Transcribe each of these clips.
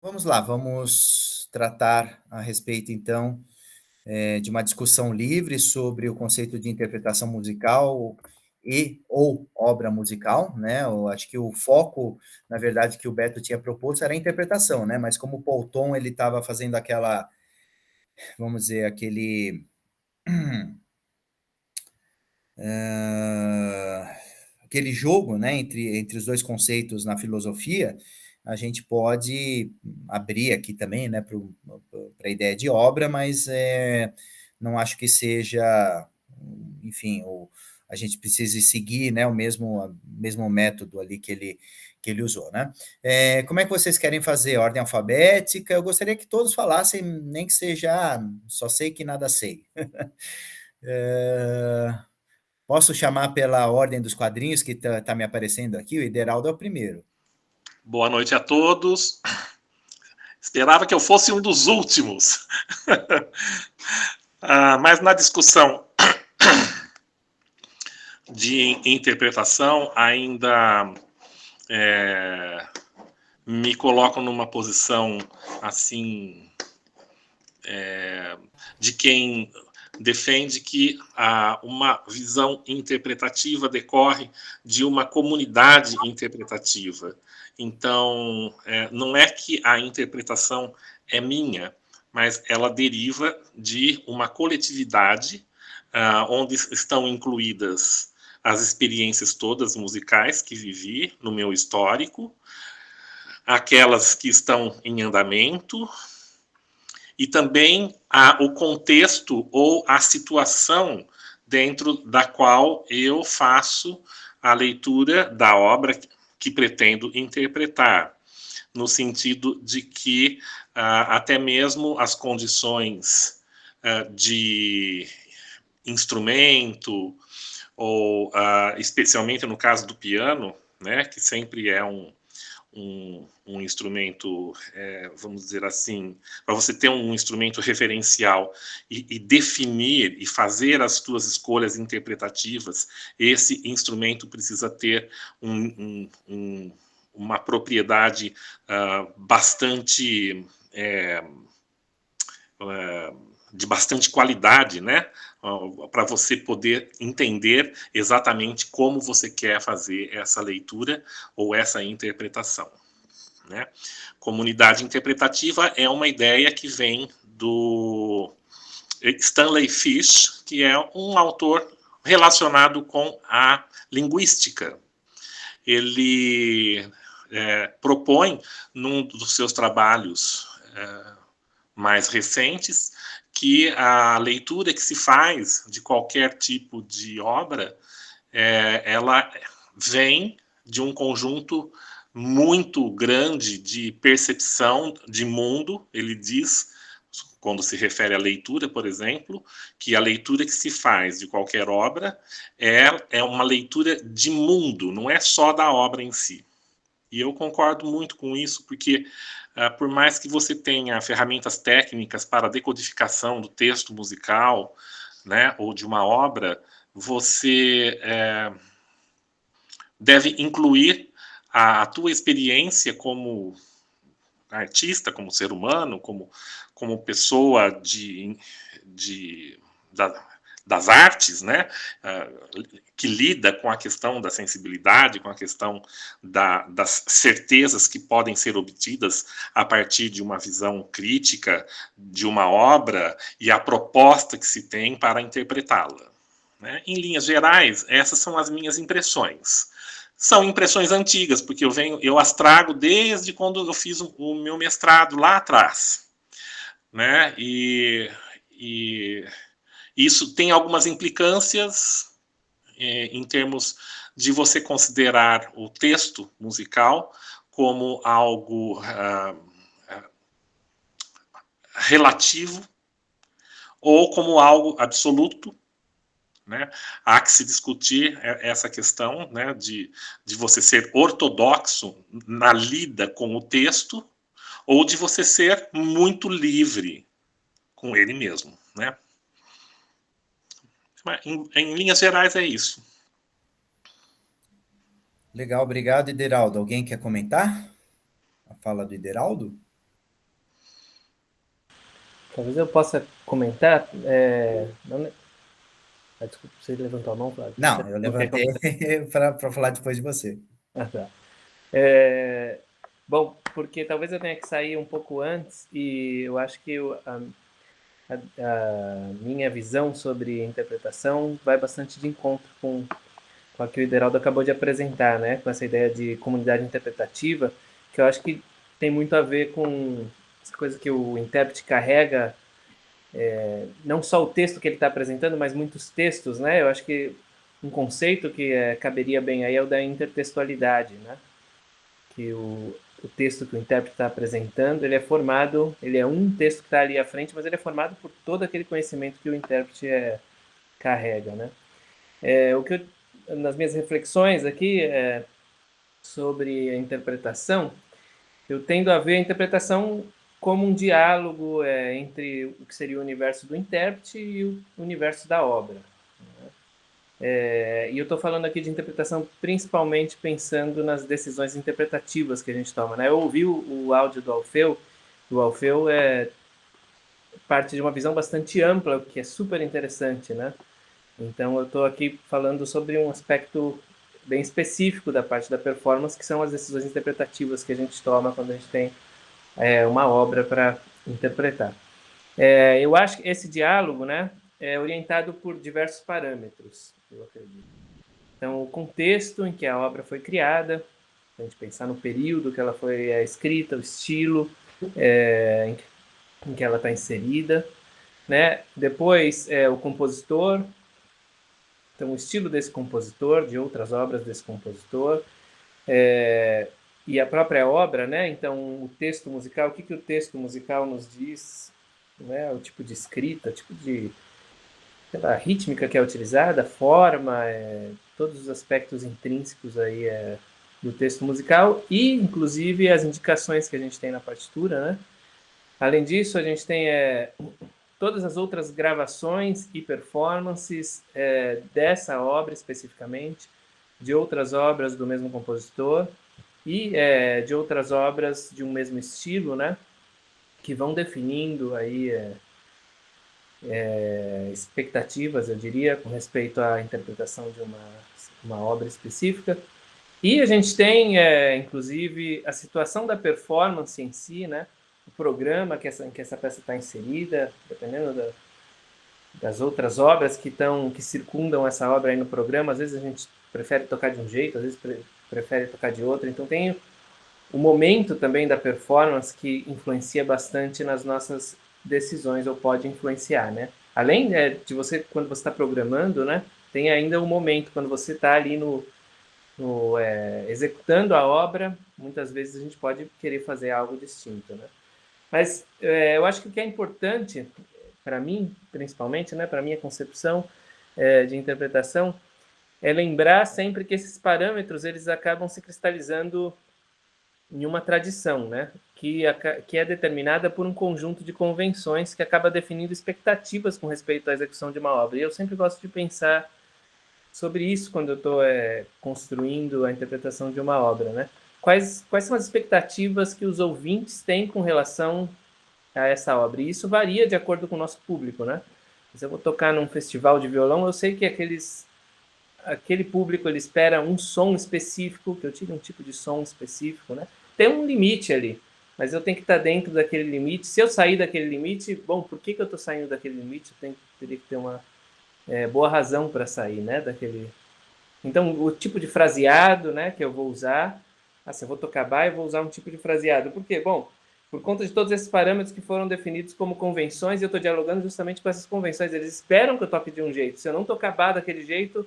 Vamos lá, vamos tratar a respeito, então, de uma discussão livre sobre o conceito de interpretação musical e ou obra musical, né? Eu acho que o foco, na verdade, que o Beto tinha proposto era a interpretação, né? Mas como o Paul Tom, ele estava fazendo aquela, vamos dizer, ah, aquele jogo, né, entre os dois conceitos na filosofia, a gente pode abrir aqui também, né, para a ideia de obra, mas não acho que seja, enfim, a gente precise seguir, né, o mesmo método ali que ele usou, né? Como é que vocês querem fazer? Ordem alfabética? Eu gostaria que todos falassem, nem que seja, só sei que nada sei. É, Posso chamar pela ordem dos quadrinhos que tá me aparecendo aqui? O Ideraldo é o primeiro. Boa noite a todos. Esperava que eu fosse um dos últimos. Mas na discussão de interpretação, ainda é, me coloco numa posição assim de quem defende que uma visão interpretativa decorre de uma comunidade interpretativa. Então, não é que a interpretação é minha, mas ela deriva de uma coletividade onde estão incluídas as experiências todas musicais que vivi no meu histórico, aquelas que estão em andamento, e também o contexto ou a situação dentro da qual eu faço a leitura da obra que pretendo interpretar, no sentido de que até mesmo as condições de instrumento, ou especialmente no caso do piano, né, que sempre é um instrumento, vamos dizer assim, para você ter um instrumento referencial e definir e fazer as suas escolhas interpretativas, esse instrumento precisa ter uma propriedade bastante de bastante qualidade, né? Para você poder entender exatamente como você quer fazer essa leitura ou essa interpretação, né? Comunidade interpretativa é uma ideia que vem do Stanley Fish, que é um autor relacionado com a linguística. Ele propõe, num dos seus trabalhos mais recentes, que a leitura que se faz de qualquer tipo de obra, ela vem de um conjunto muito grande de percepção de mundo. Ele diz, quando se refere à leitura, por exemplo, que a leitura que se faz de qualquer obra é uma leitura de mundo, não é só da obra em si. E eu concordo muito com isso, porque por mais que você tenha ferramentas técnicas para a decodificação do texto musical, né, ou de uma obra, você deve incluir a tua experiência como artista, como ser humano, como pessoa das artes, né, que lida com a questão da sensibilidade, com a questão das certezas que podem ser obtidas a partir de uma visão crítica de uma obra e a proposta que se tem para interpretá-la, né? Em linhas gerais, essas são as minhas impressões. São impressões antigas, porque eu as trago desde quando eu fiz o meu mestrado lá atrás, né? E isso tem algumas implicâncias em termos de você considerar o texto musical como algo relativo ou como algo absoluto, né? Há que se discutir essa questão, né, de você ser ortodoxo na lida com o texto ou de você ser muito livre com ele mesmo, né? Em linhas gerais é isso. Legal, obrigado, Ideraldo. Alguém quer comentar a fala do Ideraldo? Talvez eu possa comentar. Não, desculpa, você levantou a mão, Flávio. Você Não, eu não quer levantei comentar? para falar depois de você. Ah, tá. É, bom, porque talvez eu tenha que sair um pouco antes e eu acho que a minha visão sobre interpretação vai bastante de encontro com a que o Ideraldo acabou de apresentar, né? Com essa ideia de comunidade interpretativa, que eu acho que tem muito a ver com essa coisa que o intérprete carrega, não só o texto que ele está apresentando, mas muitos textos, né? Eu acho que um conceito que caberia bem aí é o da intertextualidade, né? Que o texto que o intérprete está apresentando, ele é formado, ele é um texto que está ali à frente, mas ele é formado por todo aquele conhecimento que o intérprete carrega, né? O que nas minhas reflexões aqui sobre a interpretação, eu tendo a ver a interpretação como um diálogo entre o que seria o universo do intérprete e o universo da obra. E eu estou falando aqui de interpretação principalmente pensando nas decisões interpretativas que a gente toma. Né? Eu ouvi o áudio do Alfeu parte de uma visão bastante ampla, que é super interessante. Né? Então eu estou aqui falando sobre um aspecto bem específico da parte da performance, que são as decisões interpretativas que a gente toma quando a gente tem uma obra para interpretar. Eu acho que esse diálogo, né, é orientado por diversos parâmetros, eu acredito. Então, o contexto em que a obra foi criada, a gente pensar no período que ela foi escrita, o estilo em que ela está inserida, né? Depois, o compositor, então o estilo desse compositor, de outras obras desse compositor, e a própria obra, né? Então, o texto musical, o que o texto musical nos diz, né? O tipo de escrita, tipo de a rítmica que é utilizada, a forma, todos os aspectos intrínsecos aí do texto musical e, inclusive, as indicações que a gente tem na partitura, né? Além disso, a gente tem todas as outras gravações e performances dessa obra especificamente, de outras obras do mesmo compositor e de outras obras de um mesmo estilo, né? Que vão definindo aí expectativas, eu diria, com respeito à interpretação de uma obra específica. E a gente tem, inclusive, a situação da performance em si, né? O programa em que essa peça está inserida, dependendo das outras obras que circundam essa obra aí no programa. Às vezes a gente prefere tocar de um jeito, às vezes prefere tocar de outro. Então tem o momento também da performance que influencia bastante nas nossas decisões, ou pode influenciar, né? Além de você, quando você está programando, né? Tem ainda o momento, quando você está ali executando a obra, muitas vezes a gente pode querer fazer algo distinto, né? Mas eu acho que o que é importante, para mim, principalmente, né, para minha concepção de interpretação, é lembrar sempre que esses parâmetros eles acabam se cristalizando em uma tradição, né, que é determinada por um conjunto de convenções que acaba definindo expectativas com respeito à execução de uma obra. E eu sempre gosto de pensar sobre isso quando eu estou construindo a interpretação de uma obra, né? Quais são as expectativas que os ouvintes têm com relação a essa obra? E isso varia de acordo com o nosso público, né? Se eu vou tocar num festival de violão, eu sei que aquele público ele espera um som específico, que eu tire um tipo de som específico, né? Tem um limite ali, mas eu tenho que estar dentro daquele limite. Se eu sair daquele limite, bom, por que eu estou saindo daquele limite? Teria que ter uma boa razão para sair, né? Então, o tipo de fraseado, né, que eu vou usar, se eu vou tocar bar, eu vou usar um tipo de fraseado. Por quê? Bom, por conta de todos esses parâmetros que foram definidos como convenções, e eu estou dialogando justamente com essas convenções. Eles esperam que eu toque de um jeito. Se eu não tocar bar daquele jeito, o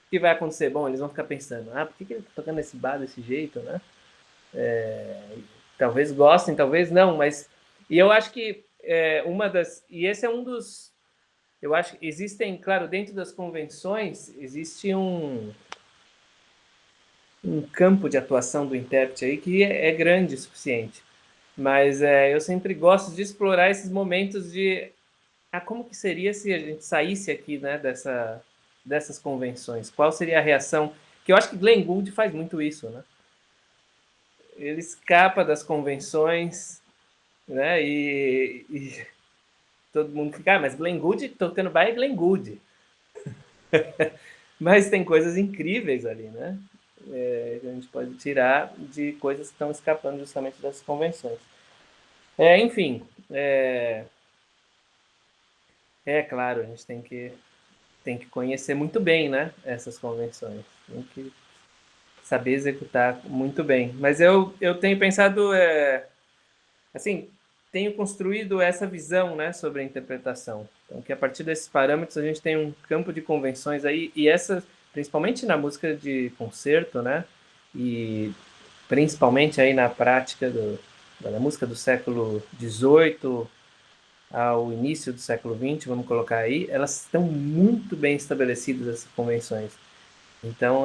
que vai acontecer? Bom, eles vão ficar pensando, por que ele está tocando esse bar desse jeito, né? Talvez gostem, talvez não, mas... E eu acho que E esse é um dos... Eu acho que existem, claro, dentro das convenções, existe um campo de atuação do intérprete aí que é grande o suficiente. Mas eu sempre gosto de explorar esses momentos de como que seria se a gente saísse aqui, né, dessas convenções? Qual seria a reação? Que eu acho que Glenn Gould faz muito isso, né? Ele escapa das convenções, né? todo mundo fica, mas Glenn Gould, tocando baixo é Glenn Gould. Mas tem coisas incríveis ali, né? Que a gente pode tirar de coisas que estão escapando justamente dessas convenções. Enfim, claro, a gente tem que conhecer muito bem, né, essas convenções. Tem que saber executar muito bem. Mas eu tenho pensado, assim, tenho construído essa visão, né, sobre a interpretação. Então, que a partir desses parâmetros a gente tem um campo de convenções aí, e essas, principalmente na música de concerto, né, e principalmente aí na prática da música do século XVIII ao início do século XX, vamos colocar aí, elas estão muito bem estabelecidas, essas convenções. Então,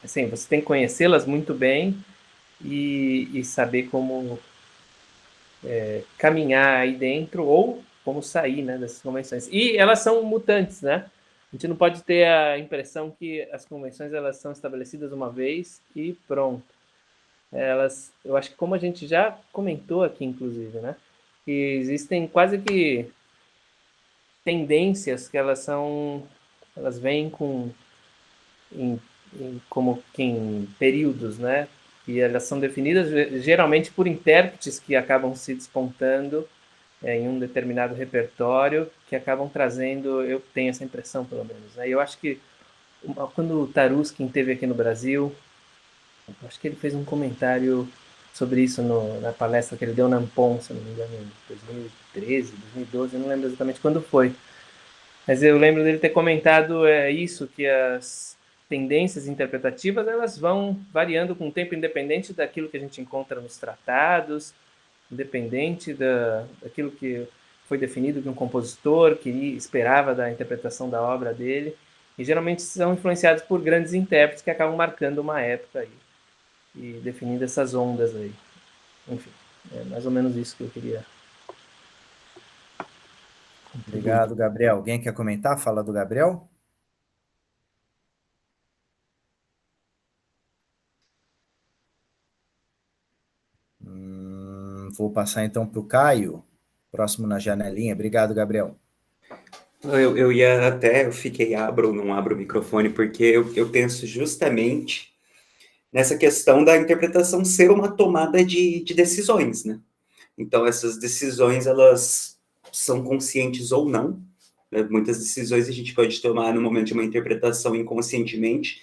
assim, você tem que conhecê-las muito bem e saber como caminhar aí dentro ou como sair, né, dessas convenções. E elas são mutantes, né? A gente não pode ter a impressão que as convenções elas são estabelecidas uma vez e pronto. Eu acho que como a gente já comentou aqui, inclusive, né, que existem quase que tendências que elas vêm como que em períodos, né? E elas são definidas geralmente por intérpretes que acabam se despontando em um determinado repertório, que acabam trazendo, eu tenho essa impressão pelo menos, né? Eu acho que quando o Taruskin esteve aqui no Brasil, acho que ele fez um comentário sobre isso na palestra que ele deu na Ampon, se não me engano, em 2013, 2012, eu não lembro exatamente quando foi. Mas eu lembro dele ter comentado isso, que as tendências interpretativas elas vão variando com o tempo, independente daquilo que a gente encontra nos tratados, independente daquilo que foi definido que um compositor queria, esperava da interpretação da obra dele. E geralmente são influenciados por grandes intérpretes que acabam marcando uma época aí e definindo essas ondas aí. Enfim, é mais ou menos isso que eu queria. Obrigado, Gabriel. Alguém quer comentar? Fala do Gabriel. Vou passar então para o Caio, próximo na janelinha. Obrigado, Gabriel. Eu fiquei não abro o microfone, porque eu penso justamente nessa questão da interpretação ser uma tomada de decisões, né? Então, essas decisões, elas são conscientes ou não, né? Muitas decisões a gente pode tomar no momento de uma interpretação inconscientemente,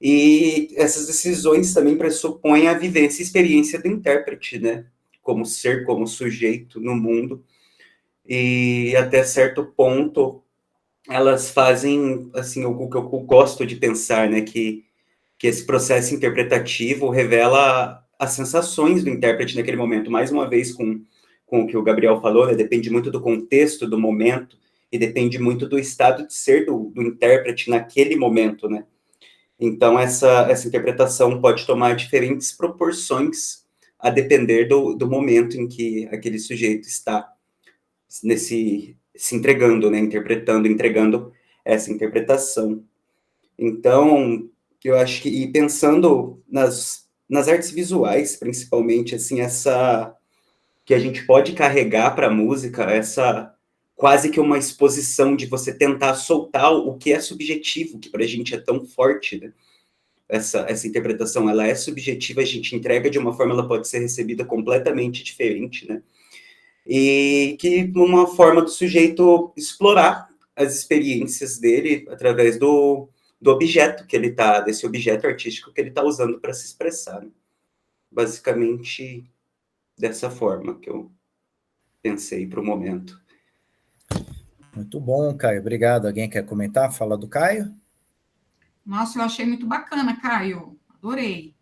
e essas decisões também pressupõem a vivência e experiência do intérprete, né? Como ser, como sujeito no mundo, e até certo ponto elas fazem, assim, o que eu gosto de pensar, né, que esse processo interpretativo revela as sensações do intérprete naquele momento, mais uma vez com o que o Gabriel falou, né, depende muito do contexto, do momento, e depende muito do estado de ser do intérprete naquele momento, né. Então, essa interpretação pode tomar diferentes proporções a depender do momento em que aquele sujeito está se entregando, né, interpretando, entregando essa interpretação. Então, eu acho que, e pensando nas artes visuais, principalmente, assim, essa que a gente pode carregar para a música, essa quase que uma exposição de você tentar soltar o que é subjetivo, que para a gente é tão forte, né? Essa interpretação, ela é subjetiva, a gente entrega de uma forma, ela pode ser recebida completamente diferente, né? E que uma forma do sujeito explorar as experiências dele através do objeto que ele tá, desse objeto artístico que ele está usando para se expressar. Né? Basicamente dessa forma que eu pensei para o momento. Muito bom, Caio. Obrigado. Alguém quer comentar? Fala do Caio. Nossa, eu achei muito bacana, Caio. Adorei.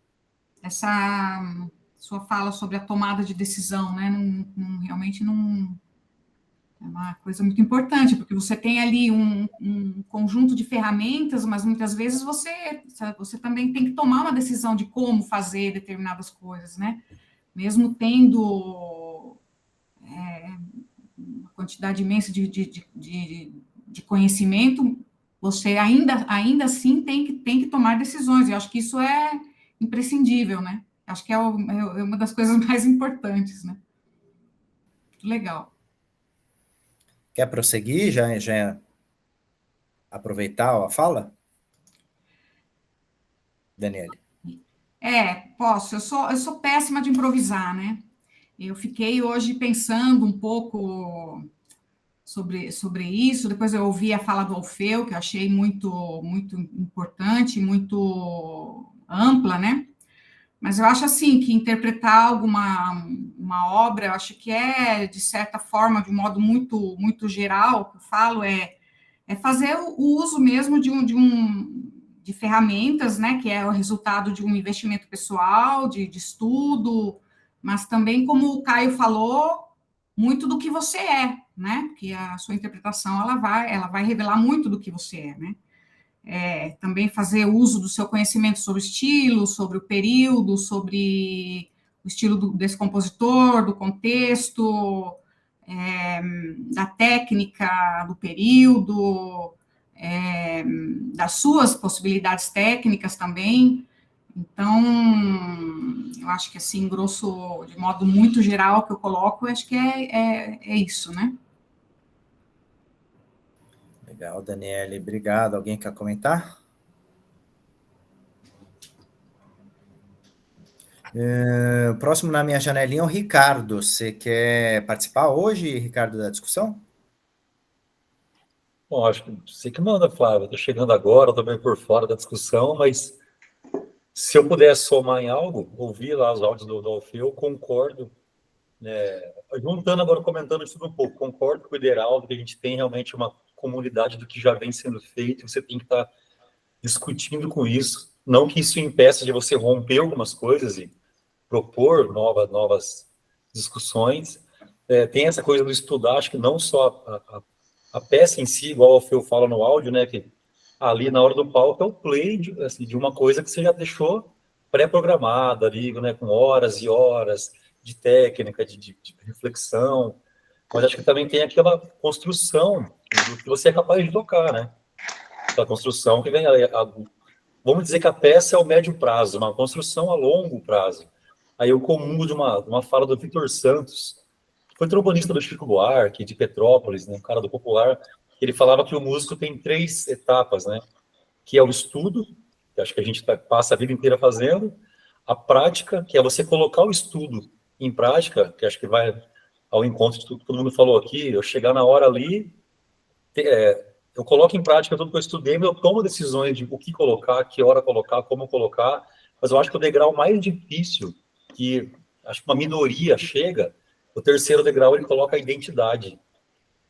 Essa sua fala sobre a tomada de decisão, né? Realmente não é uma coisa muito importante, porque você tem ali um conjunto de ferramentas, mas muitas vezes você também tem que tomar uma decisão de como fazer determinadas coisas, né? Mesmo tendo uma quantidade imensa de conhecimento, você ainda assim tem que tomar decisões. Eu acho que isso é imprescindível, né? Acho que é uma das coisas mais importantes, né? Legal. Quer prosseguir? Já aproveitar a fala? Daniele. Posso. Eu sou péssima de improvisar, né? Eu fiquei hoje pensando um pouco sobre isso. Depois eu ouvi a fala do Alfeu, que eu achei muito, muito importante, muito ampla, né? Mas eu acho assim que interpretar uma obra, eu acho que de certa forma, de um modo muito, muito geral, que eu falo fazer o uso mesmo de ferramentas, né, que é o resultado de um investimento pessoal, de estudo, mas também, como o Caio falou, muito do que você é, né, porque a sua interpretação, ela vai revelar muito do que você é, né. Também fazer uso do seu conhecimento sobre o estilo, sobre o período, sobre o estilo desse compositor, do contexto, da técnica do período, das suas possibilidades técnicas também. Então, eu acho que, assim, de modo muito geral, que eu coloco, eu acho que é isso, né? Legal, Daniele, obrigado. Alguém quer comentar? Próximo na minha janelinha é o Ricardo. Você quer participar hoje, Ricardo, da discussão? Bom, acho que você que manda, Flávio. Estou chegando agora, estou meio por fora da discussão, mas se eu puder somar em algo, ouvir lá os áudios do Alfeu, concordo. Juntando agora, comentando isso um pouco, concordo com o Ideraldo, que a gente tem realmente uma comunidade do que já vem sendo feito, você tem que estar discutindo com isso. Não que isso impeça de você romper algumas coisas e propor novas discussões. Tem essa coisa do estudar, acho que não só a peça em si, igual o Alfeu fala no áudio, né, que ali na hora do palco é o play de uma coisa que você já deixou pré-programada ali, né, com horas e horas de técnica, de reflexão, mas acho que também tem aquela construção do que você é capaz de tocar, né, aquela construção que vem, vamos dizer que a peça é o médio prazo, uma construção a longo prazo. Aí eu comungo de uma fala do Victor Santos, que foi trombonista do Chico Buarque, de Petrópolis, né, um cara do popular. Ele falava que o músico tem 3 etapas, né, que é o estudo, que acho que a gente passa a vida inteira fazendo, a prática, que é você colocar o estudo em prática, que acho que vai ao encontro de tudo que todo mundo falou aqui, eu chegar na hora ali, eu coloco em prática tudo que eu estudei, mas eu tomo decisões de o que colocar, que hora colocar, como colocar, mas eu acho que o degrau mais difícil, que acho que uma minoria chega, o terceiro degrau ele coloca a identidade.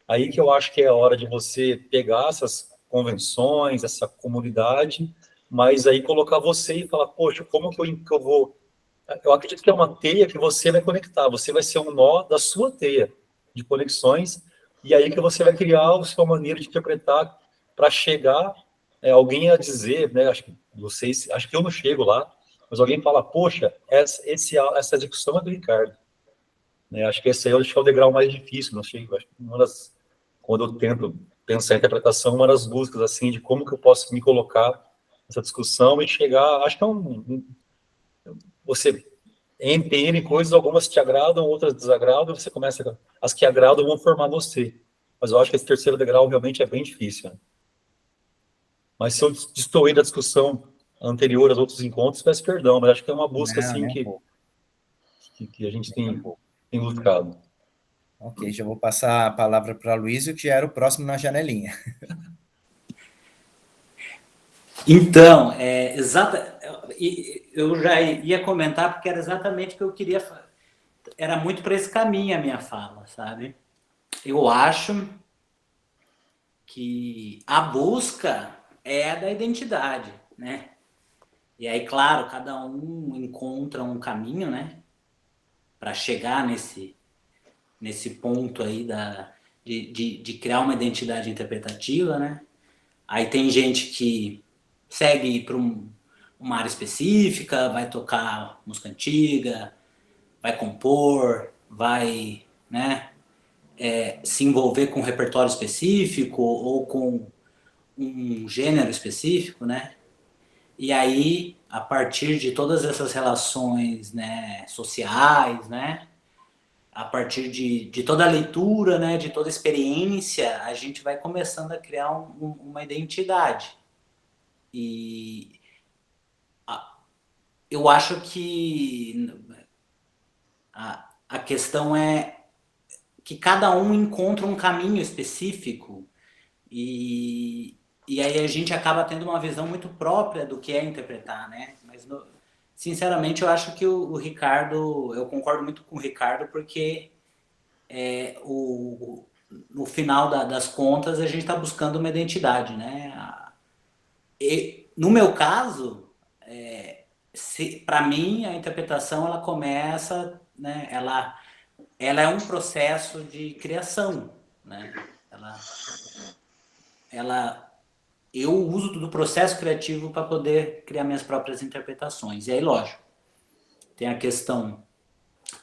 Aí que eu acho que é a hora de você pegar essas convenções, essa comunidade, mas aí colocar você e falar, poxa, como que eu vou... Eu acredito que é uma teia que você vai conectar, você vai ser um nó da sua teia de conexões, e aí que você vai criar a sua maneira de interpretar para chegar alguém a dizer, né, acho que eu não chego lá, mas alguém fala, poxa, essa discussão é do Ricardo. Né, acho que esse aí é o degrau mais difícil, não sei, acho que quando eu tento pensar em interpretação, uma das buscas, assim, de como que eu posso me colocar nessa discussão e chegar, acho que você tem coisas, algumas te agradam, outras desagradam, você começa, as que agradam vão formar você, mas eu acho que esse terceiro degrau realmente é bem difícil, né? Mas se eu destoei da discussão anterior aos outros encontros, peço perdão, mas acho que é uma busca, assim, que a gente tem buscado. Ok, já vou passar a palavra para o Luiz, que já era o próximo na janelinha. Então, eu já ia comentar, porque era exatamente o que eu queria, era muito para esse caminho a minha fala, sabe? Eu acho que a busca é a da identidade, né? E aí, claro, cada um encontra um caminho, né? Para chegar nesse ponto aí de criar uma identidade interpretativa, né? Aí tem gente que segue para uma área específica, vai tocar música antiga, vai compor, vai, né, se envolver com um repertório específico ou com um gênero específico, né? E aí, a partir de todas essas relações, né, sociais, né, a partir de toda a leitura, né, de toda a experiência, a gente vai começando a criar uma identidade. E eu acho que a questão é que cada um encontra um caminho específico e aí a gente acaba tendo uma visão muito própria do que é interpretar, né? Mas, sinceramente, eu acho que o Ricardo, eu concordo muito com o Ricardo, porque no final das contas a gente está buscando uma identidade, né? No meu caso, para mim, a interpretação ela começa, né? Ela é um processo de criação, né? Eu uso do processo criativo para poder criar minhas próprias interpretações. E aí, lógico, tem a questão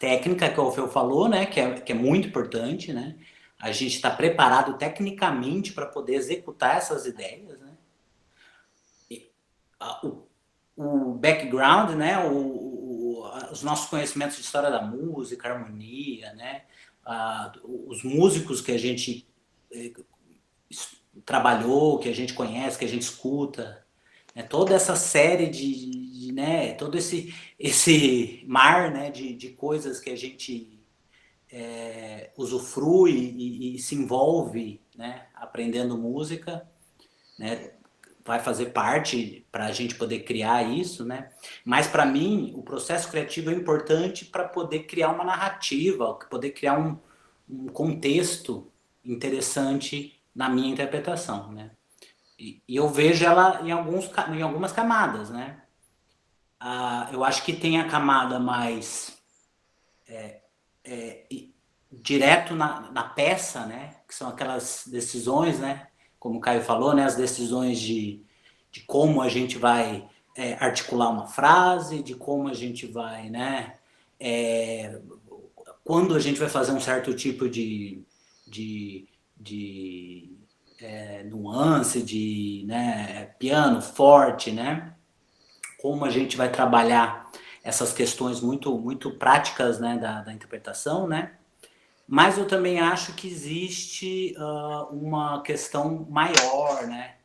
técnica que o Alfeu falou, né? Que é muito importante, né? A gente está preparado tecnicamente para poder executar essas ideias, né? O background, né? Os nossos conhecimentos de história da música, harmonia, né? Os músicos que a gente trabalhou, que a gente conhece, que a gente escuta, né? Toda essa série né? Todo esse mar, né? de coisas que a gente usufrui e se envolve, né? Aprendendo música, né? Vai fazer parte para a gente poder criar isso, né? Mas para mim o processo criativo é importante para poder criar uma narrativa, poder criar um contexto interessante na minha interpretação, né? E eu vejo ela em algumas camadas, né? Eu acho que tem a camada mais direto na peça, né? Que são aquelas decisões, né? Como o Caio falou, né? As decisões de como a gente vai articular uma frase, de como a gente vai, né? Quando a gente vai fazer um certo tipo de nuance, de né, piano forte, né? Como a gente vai trabalhar essas questões muito, muito práticas, né, da interpretação, né? Mas eu também acho que existe uma questão maior, né?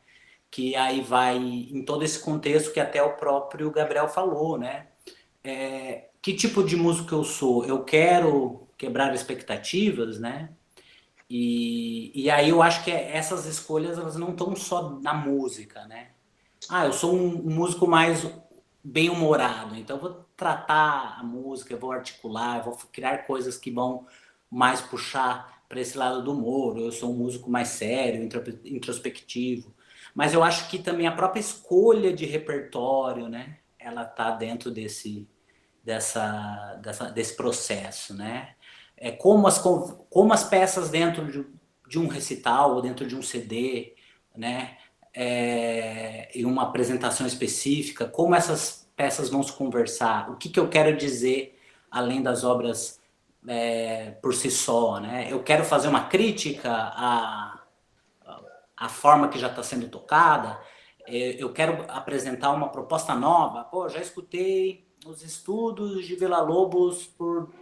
Que aí vai em todo esse contexto que até o próprio Gabriel falou, né? Que tipo de músico eu sou? Eu quero quebrar expectativas, né? E aí eu acho que essas escolhas elas não estão só na música, né? Eu sou um músico mais bem-humorado, então eu vou tratar a música, eu vou articular, eu vou criar coisas que vão mais puxar para esse lado do humor. Eu sou um músico mais sério, introspectivo. Mas eu acho que também a própria escolha de repertório, né? Ela tá dentro desse processo, né? Como as peças dentro de um recital ou dentro de um CD, né? Em uma apresentação específica, como essas peças vão se conversar, o que eu quero dizer além das obras por si só, né? Eu quero fazer uma crítica à forma que já está sendo tocada, eu quero apresentar uma proposta nova. Já escutei os estudos de Villa-Lobos por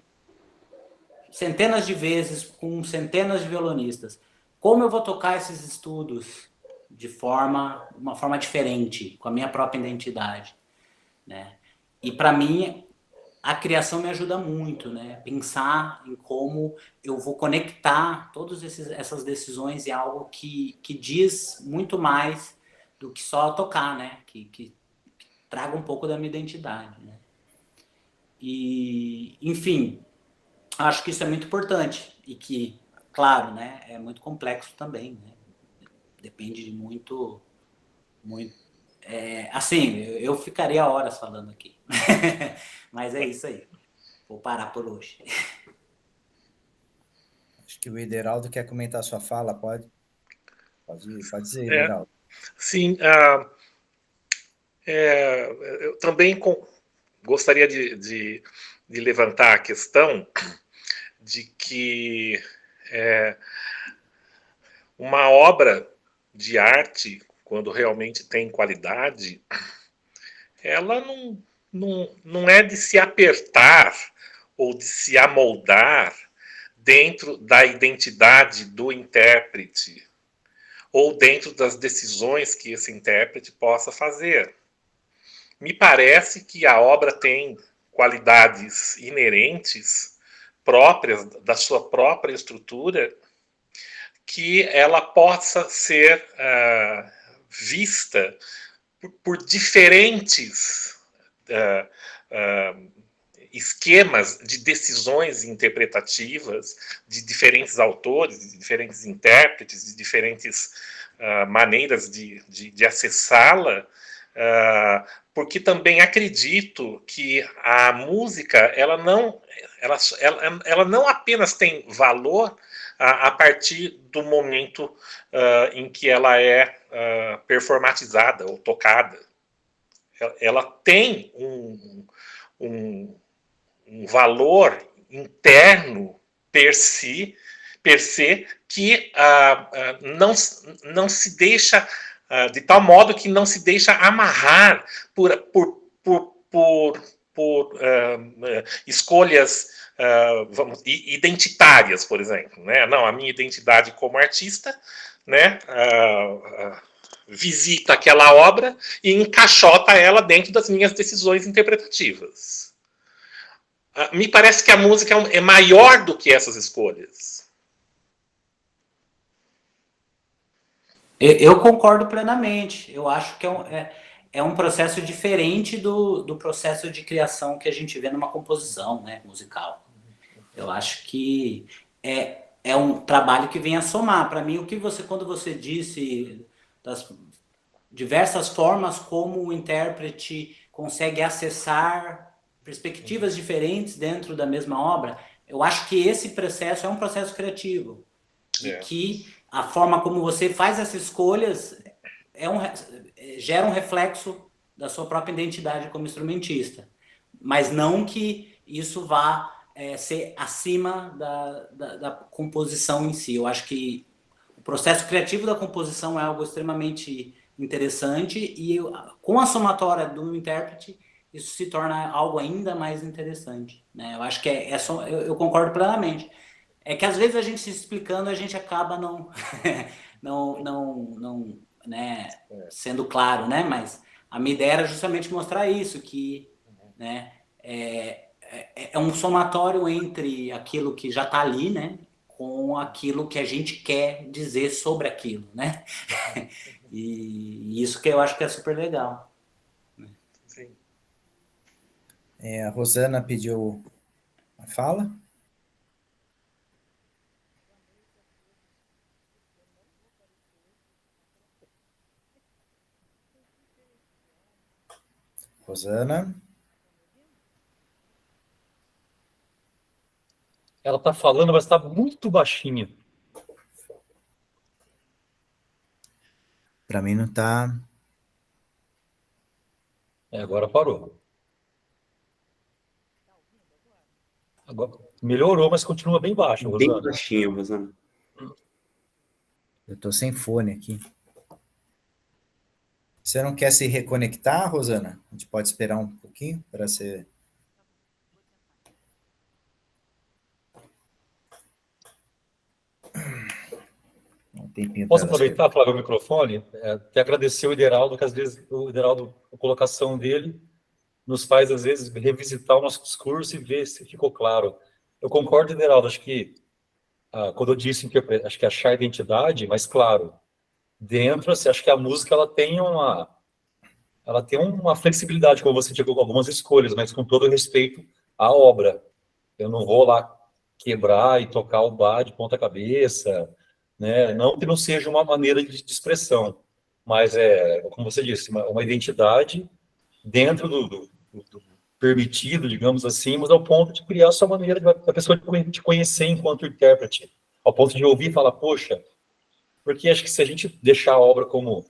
centenas de vezes, com centenas de violonistas. Como eu vou tocar esses estudos de uma forma diferente, com a minha própria identidade, né? E para mim a criação me ajuda muito, né? Pensar em como eu vou conectar todas essas decisões em algo que diz muito mais do que só tocar, né? Que traga um pouco da minha identidade, né? E, enfim, acho que isso é muito importante e que, claro, né? É muito complexo também, né? Depende de muito... assim, eu ficaria horas falando aqui. Mas é isso aí. Vou parar por hoje. Acho que o Ederaldo quer comentar a sua fala, pode dizer, Ederaldo. Sim, eu também gostaria de levantar a questão de que uma obra de arte, quando realmente tem qualidade, ela não é de se apertar ou de se amoldar dentro da identidade do intérprete ou dentro das decisões que esse intérprete possa fazer. Me parece que a obra tem qualidades inerentes, próprias da sua própria estrutura, que ela possa ser vista por diferentes esquemas de decisões interpretativas de diferentes autores, de diferentes intérpretes, de diferentes maneiras de acessá-la, porque também acredito que a música ela não apenas tem valor a partir do momento em que ela é performatizada ou tocada. Ela tem um valor interno per se que não se deixa, de tal modo que não se deixa amarrar por escolhas identitárias, por exemplo, né? Não, a minha identidade como artista, né, visita aquela obra e encaixota ela dentro das minhas decisões interpretativas. Me parece que a música é maior do que essas escolhas. Eu concordo plenamente. Eu acho que é um processo diferente do processo de criação que a gente vê numa composição, né, musical. Eu acho que é um trabalho que vem a somar. Para mim, quando você disse das diversas formas como o intérprete consegue acessar perspectivas diferentes dentro da mesma obra, eu acho que esse processo é um processo criativo. E que a forma como você faz essas escolhas gera um reflexo da sua própria identidade como instrumentista. Mas não que isso vá ser acima da composição em si. Eu acho que o processo criativo da composição é algo extremamente interessante e com a somatória do intérprete isso se torna algo ainda mais interessante, né? Eu acho que eu concordo plenamente. É que às vezes a gente se explicando, a gente acaba não né, sendo claro, né? Mas a minha ideia era justamente mostrar isso, que, né, é um somatório entre aquilo que já está ali, né, com aquilo que a gente quer dizer sobre aquilo, né? E isso que eu acho que é super legal. Sim. A Rosana pediu a fala. Rosana? Ela está falando, mas está muito baixinho. Para mim não está. Agora parou. Agora melhorou, mas continua bem baixo, Bem Rosana. baixinho, Rosana. Eu estou sem fone aqui. Você não quer se reconectar, Rosana? A gente pode esperar um pouquinho para ser. Posso aproveitar, Flávio, o microfone? Até agradecer o Ideraldo, que às vezes o Ideraldo, a colocação dele, nos faz, às vezes, revisitar o nosso discurso e ver se ficou claro. Eu concordo, Ideraldo, acho que, quando eu disse acho que achar identidade, mas claro, dentro, assim, acho que a música ela tem uma flexibilidade, como você tinha com algumas escolhas, mas com todo respeito à obra. Eu não vou lá quebrar e tocar o bar de ponta cabeça, né? Não que não seja uma maneira de expressão, mas como você disse, uma identidade dentro do permitido, digamos assim, mas ao ponto de criar a sua maneira da pessoa te conhecer enquanto intérprete, ao ponto de ouvir e falar, poxa, porque acho que se a gente deixar a obra como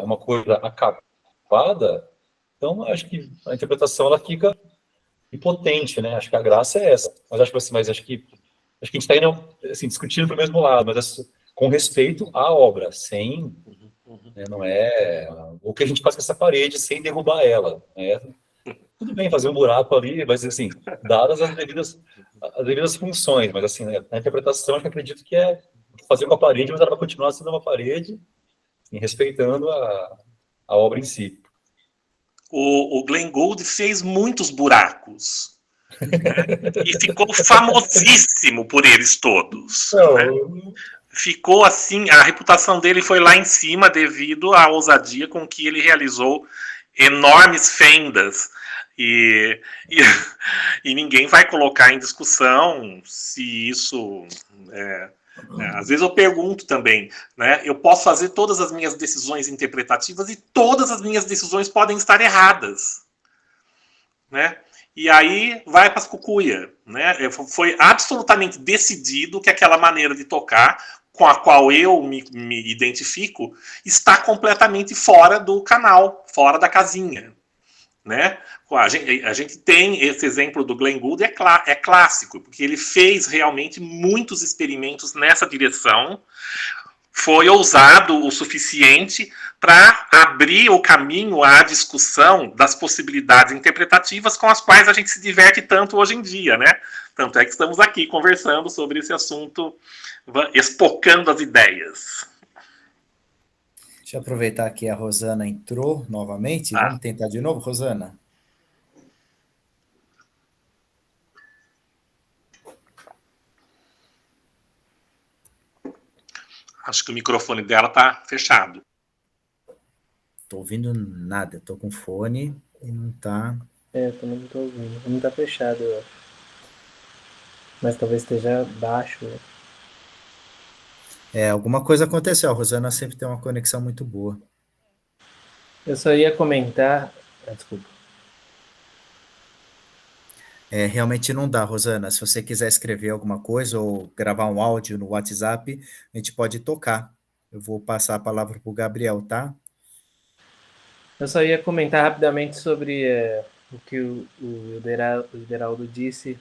uma coisa acabada, então acho que a interpretação ela fica impotente, né? Acho que a graça é essa. Mas acho que a gente está indo assim, discutindo para o mesmo lado, mas com respeito à obra, sem, né, não é o que a gente faz com essa parede sem derrubar ela, né? tudo bem fazer um buraco ali, mas assim, dadas as devidas funções, mas assim, né, na interpretação, eu acredito que é fazer uma parede, mas ela vai continuar sendo uma parede, assim, respeitando a obra em si. O Glenn Gould fez muitos buracos, né? E ficou famosíssimo por eles todos, né? Não, Ficou assim, a reputação dele foi lá em cima devido à ousadia com que ele realizou enormes fendas. E, e, e ninguém vai colocar em discussão se isso. Às vezes eu pergunto também, né? Eu posso fazer todas as minhas decisões interpretativas e todas as minhas decisões podem estar erradas, né? E aí vai para as cucuia, né? Foi absolutamente decidido que aquela maneira de tocar com a qual eu me identifico está completamente fora do canal, fora da casinha, né? A gente tem esse exemplo do Glenn Gould, é clássico, porque ele fez realmente muitos experimentos nessa direção, foi ousado o suficiente para abrir o caminho à discussão das possibilidades interpretativas com as quais a gente se diverte tanto hoje em dia, né? Tanto é que estamos aqui conversando sobre esse assunto, espocando as ideias. Deixa eu aproveitar que a Rosana entrou novamente. Vamos tentar de novo, Rosana? Acho que o microfone dela está fechado. Tô ouvindo nada. Tô com fone e não tá... Eu também não tô ouvindo. Não tá fechado, eu acho. Mas talvez esteja baixo. alguma coisa aconteceu. A Rosana sempre tem uma conexão muito boa. Eu só ia comentar... desculpa. Realmente não dá, Rosana. Se você quiser escrever alguma coisa ou gravar um áudio no WhatsApp, a gente pode tocar. Eu vou passar a palavra para o Gabriel, tá? Eu só ia comentar rapidamente sobre o que o Ideraldo disse,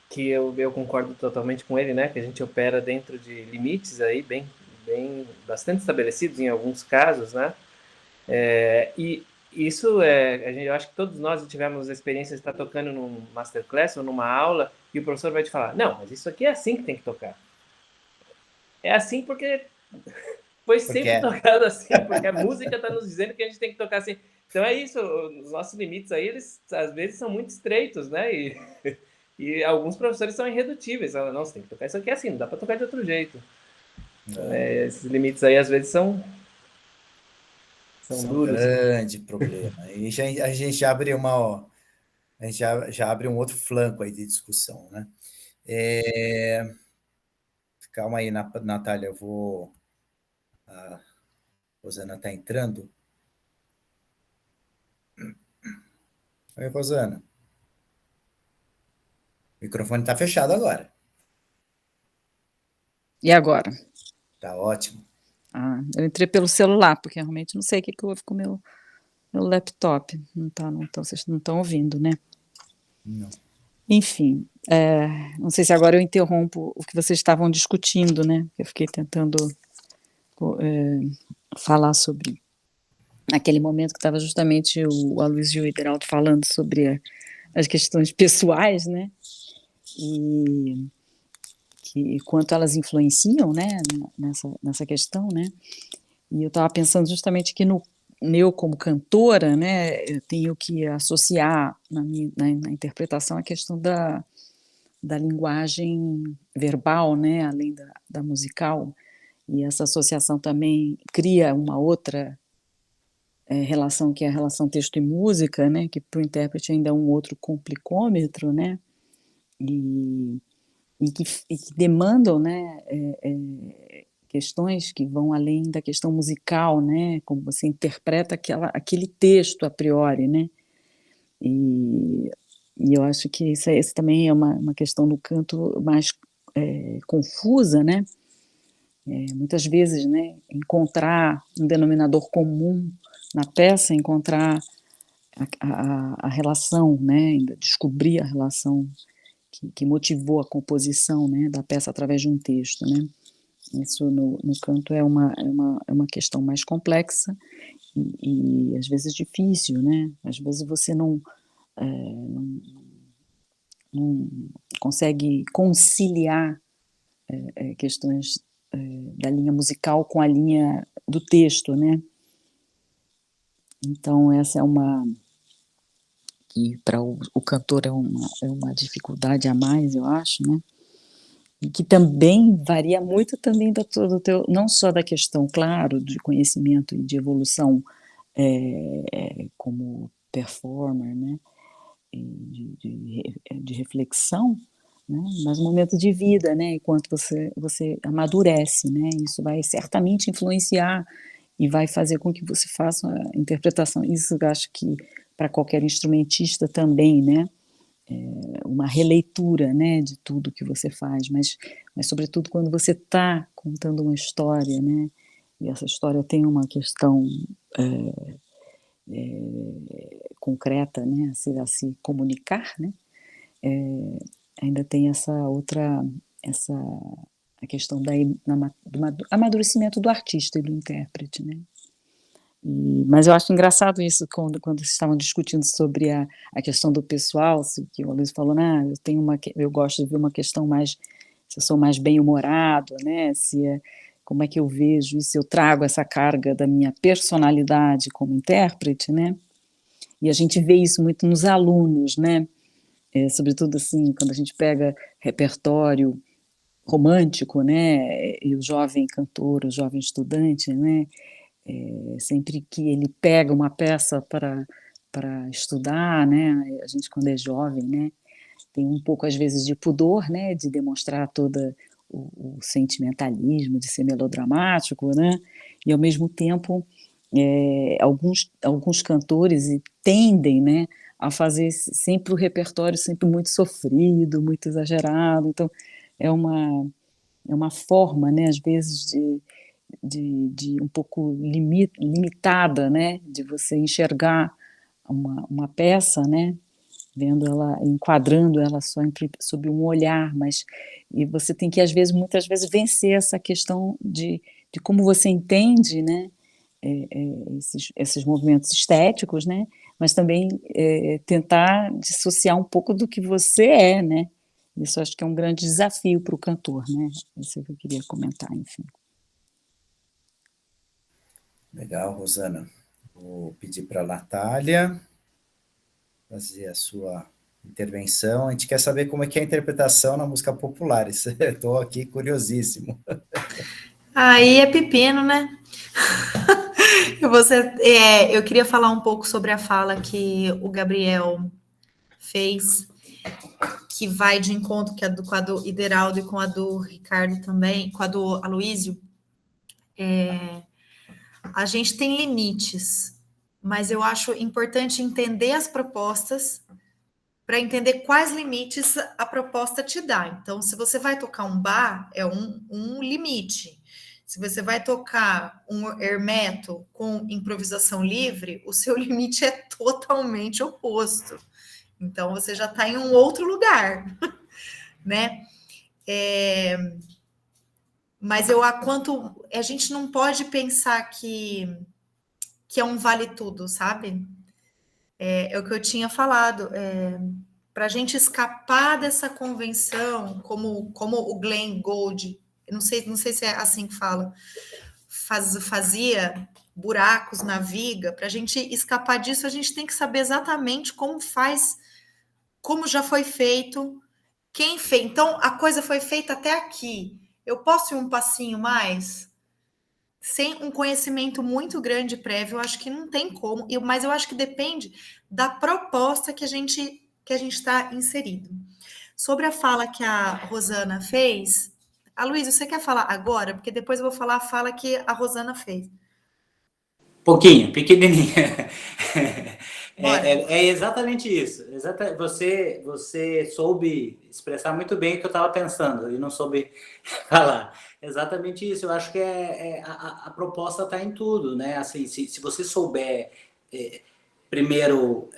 que eu concordo totalmente com ele, né? Que a gente opera dentro de limites aí bem bastante estabelecidos em alguns casos, né? E isso eu acho que todos nós tivemos a experiência de estar tocando num masterclass ou numa aula e o professor vai te falar, não, mas isso aqui é assim que tem que tocar. É assim porque foi sempre tocado assim, porque a música está nos dizendo que a gente tem que tocar assim. Então é isso, os nossos limites aí, eles às vezes são muito estreitos, né? E alguns professores são irredutíveis. Falam, não, você tem que tocar isso aqui assim, não dá para tocar de outro jeito. Esses limites aí às vezes são duros. Grande problema. E a gente já abre a gente já abre um outro flanco aí de discussão, né? Calma aí, Natália, a Rosana está entrando. Oi, Rosana. O microfone está fechado agora. E agora? Tá ótimo. Eu entrei pelo celular, porque realmente não sei o que houve com o meu laptop. Vocês não estão ouvindo, né? Não. Enfim, não sei se agora eu interrompo o que vocês estavam discutindo, né? Eu fiquei tentando falar sobre aquele momento que estava justamente o Aloysio e o Ideraldo falando sobre as questões pessoais, né? E quanto elas influenciam, né, nessa questão, né? E eu estava pensando justamente que eu como cantora, né, eu tenho que associar na interpretação a questão da linguagem verbal, né, além da musical, e essa associação também cria uma outra relação, que é a relação texto e música, né, que para o intérprete ainda é um outro complicômetro, né, e que demandam, né, questões que vão além da questão musical, né, como você interpreta aquele texto a priori, né, e eu acho que isso também é uma questão no canto mais confusa, né, muitas vezes, né, encontrar um denominador comum na peça, encontrar a relação, né, descobrir a relação que motivou a composição, né, da peça através de um texto, né. Isso no canto é uma questão mais complexa e às vezes difícil, né? Às vezes você não consegue conciliar questões da linha musical com a linha do texto, né? Então, essa é uma... que para o cantor é uma dificuldade a mais, eu acho, né? E que também varia muito também do teu, não só da questão, claro, de conhecimento e de evolução como performer, né? De reflexão, né? Mas um momento de vida, né? Enquanto você amadurece, né? Isso vai certamente influenciar e vai fazer com que você faça a interpretação. Isso eu acho que para qualquer instrumentista também, né? Uma releitura, né, de tudo que você faz, mas sobretudo quando você está contando uma história, né? E essa história tem uma questão concreta, né, a se comunicar, né? Ainda tem a questão do amadurecimento do artista e do intérprete, né? Mas eu acho engraçado isso, quando vocês estavam discutindo sobre a questão do pessoal, que o Luiz falou, eu gosto de ver uma questão mais, se eu sou mais bem-humorado, né? Como é que eu vejo isso, eu trago essa carga da minha personalidade como intérprete, né? E a gente vê isso muito nos alunos, né? Sobretudo assim, quando a gente pega repertório romântico, né? E o jovem cantor, o jovem estudante, né? Sempre que ele pega uma peça para estudar, né? A gente, quando é jovem, né? Tem um pouco, às vezes, de pudor, né? De demonstrar todo o sentimentalismo, de ser melodramático, né? E, ao mesmo tempo, alguns cantores tendem, né? A fazer sempre o repertório sempre muito sofrido, muito exagerado. Então, é uma forma, né? Às vezes, de um pouco limitada, né, de você enxergar uma peça, né, vendo ela, enquadrando ela só sob um olhar, e você tem que, muitas vezes, vencer essa questão de como você entende, né, esses movimentos estéticos, né, mas também tentar dissociar um pouco do que você é, né, isso acho que é um grande desafio para o cantor, né, isso é o que eu queria comentar, enfim. Legal, Rosana. Vou pedir para a Natália fazer a sua intervenção. A gente quer saber como é que é a interpretação na música popular. Estou aqui curiosíssimo. Aí é pepino, né? Eu queria falar um pouco sobre a fala que o Gabriel fez, que vai de encontro com a do Ideraldo e com a do Ricardo também, com a do Aloísio. A gente tem limites, mas eu acho importante entender as propostas para entender quais limites a proposta te dá. Então, se você vai tocar um bar, é um limite. Se você vai tocar um hermeto com improvisação livre, o seu limite é totalmente oposto. Então, você já está em um outro lugar, né? Mas a gente não pode pensar que é um vale tudo, sabe? É o que eu tinha falado. Para a gente escapar dessa convenção, como o Glenn Gould, eu não sei se é assim que fala, fazia buracos na viga, para a gente escapar disso, a gente tem que saber exatamente como faz, como já foi feito, quem fez. Então, a coisa foi feita até aqui. Eu posso ir um passinho mais? Sem um conhecimento muito grande prévio, eu acho que não tem como, mas eu acho que depende da proposta que a gente está inserido. Sobre a fala que a Rosana fez, Aloísio, você quer falar agora? Porque depois eu vou falar a fala que a Rosana fez. Pouquinho, pequenininha. É exatamente isso. Você soube expressar muito bem o que eu estava pensando e não soube falar. Exatamente isso. Eu acho que a proposta está em tudo, né? Assim, se você souber primeiro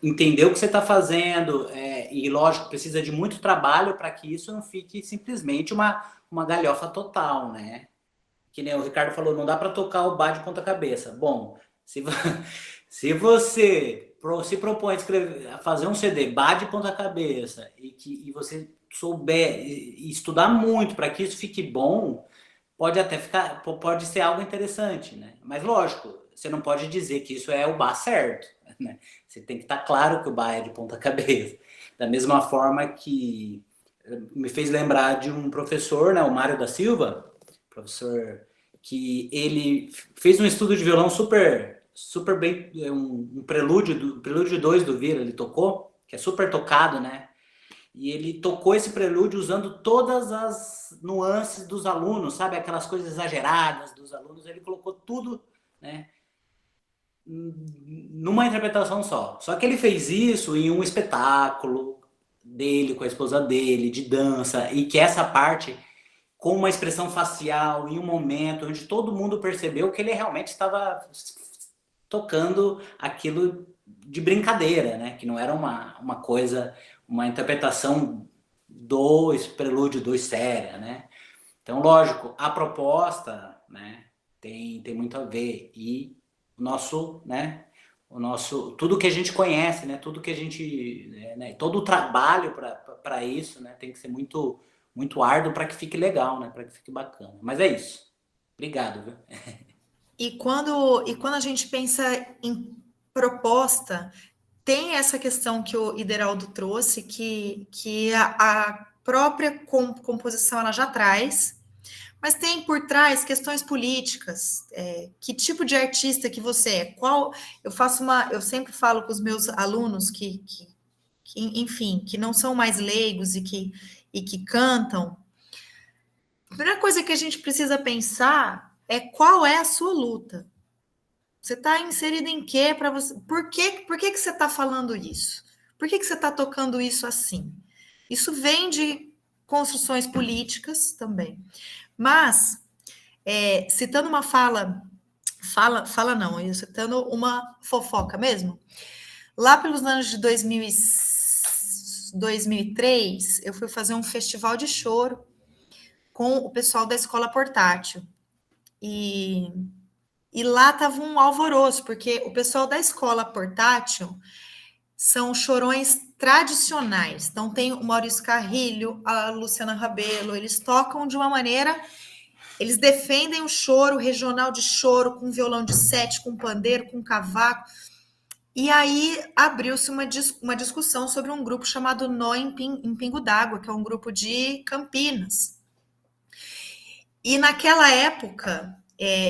entender o que você está fazendo, e lógico, precisa de muito trabalho para que isso não fique simplesmente uma galhofa total, né? que nem o Ricardo falou, não dá para tocar o bar de ponta cabeça. Bom, se você se propõe a fazer um CD bar de ponta cabeça e você souber e estudar muito para que isso fique bom, pode ser algo interessante, né? Mas lógico, você não pode dizer que isso é o bar certo, né? Você tem que estar claro que o bar é de ponta cabeça. Da mesma forma que me fez lembrar de um professor, né, o Mário da Silva, professor que ele fez um estudo de violão super bem, um prelúdio 2 do Vira, ele tocou, que é super tocado, né? E ele tocou esse prelúdio usando todas as nuances dos alunos, sabe? Aquelas coisas exageradas dos alunos, ele colocou tudo, né, numa interpretação só. Só que ele fez isso em um espetáculo dele, com a esposa dele, de dança, e que essa parte, com uma expressão facial, em um momento onde todo mundo percebeu que ele realmente estava tocando aquilo de brincadeira, né? Que não era uma coisa, uma interpretação do prelúdio 2 séria, né? Então, lógico, a proposta, né, tem muito a ver. E o nosso, né, tudo que a gente conhece, né, tudo que a gente, né, todo o trabalho para isso, né, tem que ser muito, muito árduo para que fique legal, né, para que fique bacana. Mas é isso. Obrigado, viu? E quando a gente pensa em proposta, tem essa questão que o Ideraldo trouxe, que a própria composição ela já traz, mas tem por trás questões políticas, que tipo de artista que você é, eu sempre falo com os meus alunos que enfim, que não são mais leigos e que cantam. A primeira coisa que a gente precisa pensar é qual é a sua luta. Você está inserido em quê? Para você? Por que você está falando isso? Por que você está tocando isso assim? Isso vem de construções políticas também. Mas, citando uma citando uma fofoca mesmo, lá pelos anos de 2003, eu fui fazer um festival de choro com o pessoal da Escola Portátil. E lá estava um alvoroço, porque o pessoal da Escola Portátil são chorões tradicionais. Então, tem o Maurício Carrilho, a Luciana Rabelo, eles tocam de uma maneira... Eles defendem o choro, regional de choro, com violão de sete, com pandeiro, com cavaco. E aí abriu-se uma discussão sobre um grupo chamado Nó em Pingo d'Água, que é um grupo de Campinas. E naquela época,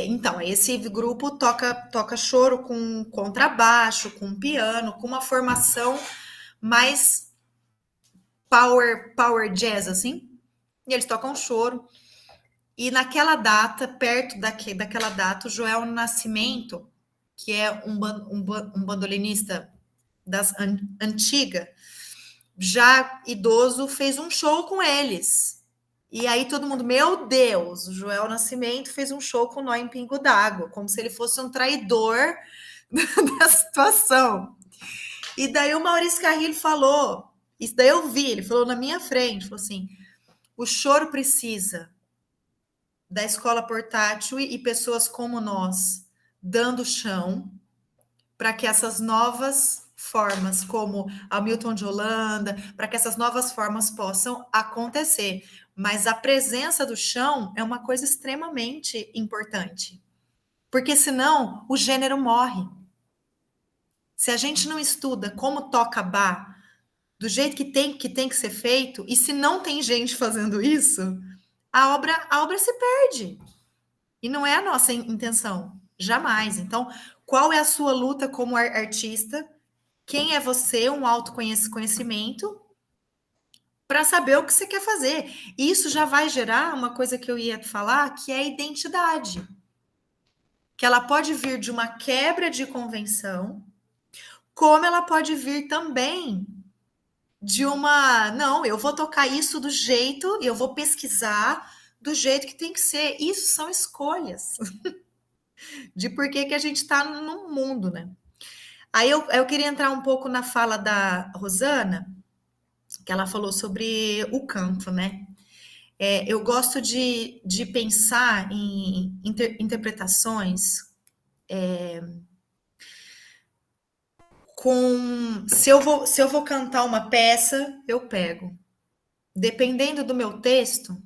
então, esse grupo toca choro com contrabaixo, com piano, com uma formação mais power jazz, assim. E eles tocam choro. E naquela data, perto daquela data, o Joel Nascimento, que é um bandolinista das antiga, já idoso, fez um show com eles. E aí todo mundo, meu Deus, o Joel Nascimento fez um show com Nó em Pingo d'Água, como se ele fosse um traidor da situação. E daí o Maurício Carrilho falou, isso daí eu vi, ele falou na minha frente, falou assim, o choro precisa da Escola Portátil e pessoas como nós dando chão para que essas novas formas, como Hamilton de Holanda, para que essas novas formas possam acontecer. Mas a presença do chão é uma coisa extremamente importante, porque senão o gênero morre. Se a gente não estuda como toca bar, do jeito que tem que ser feito, e se não tem gente fazendo isso, a obra se perde. E não é a nossa intenção, jamais. Então, qual é a sua luta como artista? Quem é você? Um autoconhecimento para saber o que você quer fazer. E isso já vai gerar uma coisa que eu ia falar, que é a identidade. Que ela pode vir de uma quebra de convenção, como ela pode vir também de uma... Não, eu vou tocar isso do jeito, eu vou pesquisar do jeito que tem que ser. Isso são escolhas de por que a gente está no mundo, né? Aí eu queria entrar um pouco na fala da Rosana, que ela falou sobre o canto, né? Eu gosto de pensar em interpretações se eu vou cantar uma peça, eu pego. Dependendo do meu texto,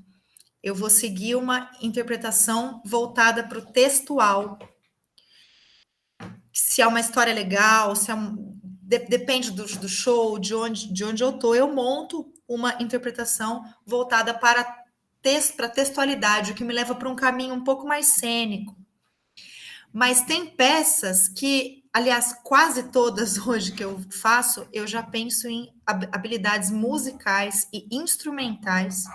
eu vou seguir uma interpretação voltada para o textual. Se é uma história legal, se é depende do show, de onde eu tô, eu monto uma interpretação voltada para textualidade, o que me leva para um caminho um pouco mais cênico. Mas tem peças que, aliás, quase todas hoje que eu faço, eu já penso em habilidades musicais e instrumentais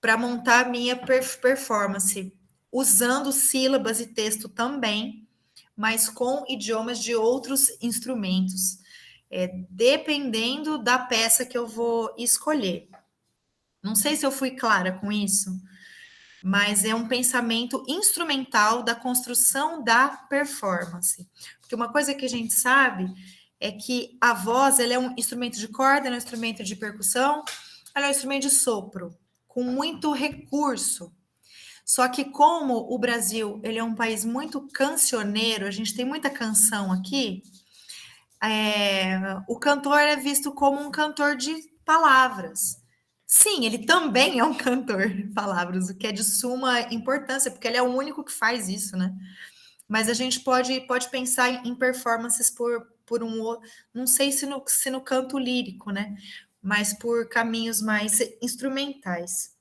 para montar a minha performance, usando sílabas e texto também, mas com idiomas de outros instrumentos, dependendo da peça que eu vou escolher. Não sei se eu fui clara com isso, mas é um pensamento instrumental da construção da performance. Porque uma coisa que a gente sabe é que a voz, ela é um instrumento de corda, ela é um instrumento de percussão, ela é um instrumento de sopro, com muito recurso. Só que como o Brasil, ele é um país muito cancioneiro, a gente tem muita canção aqui, o cantor é visto como um cantor de palavras. Sim, ele também é um cantor de palavras, o que é de suma importância, porque ele é o único que faz isso, né? Mas a gente pode pensar em performances por um outro, não sei se no canto lírico, né? Mas por caminhos mais instrumentais.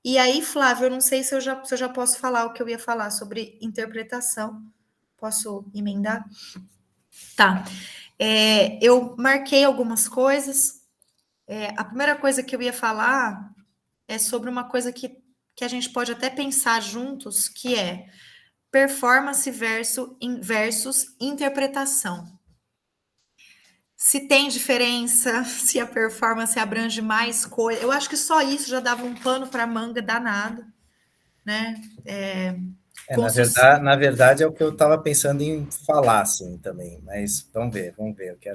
E aí, Flávio, eu não sei se eu já posso falar o que eu ia falar sobre interpretação. Posso emendar? Tá. Eu marquei algumas coisas. A primeira coisa que eu ia falar é sobre uma coisa que a gente pode até pensar juntos, que é performance versus interpretação. Se tem diferença, se a performance abrange mais coisa. Eu acho que só isso já dava um pano para manga danado, né? Na verdade, é o que eu estava pensando em falar, assim, também. Mas vamos ver.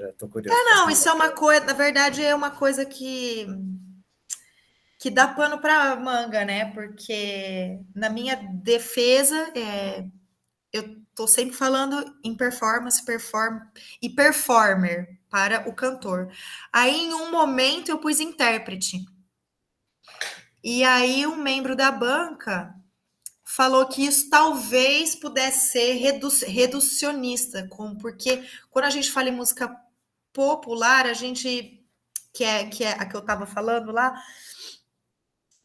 Estou curioso. Não, isso é uma coisa, na verdade, é uma coisa que dá pano para manga, né? Porque na minha defesa, eu estou sempre falando em performance, e performer para o cantor. Aí, em um momento, eu pus intérprete. E aí, um membro da banca falou que isso talvez pudesse ser reducionista, porque quando a gente fala em música popular, a gente, que é a que eu estava falando lá,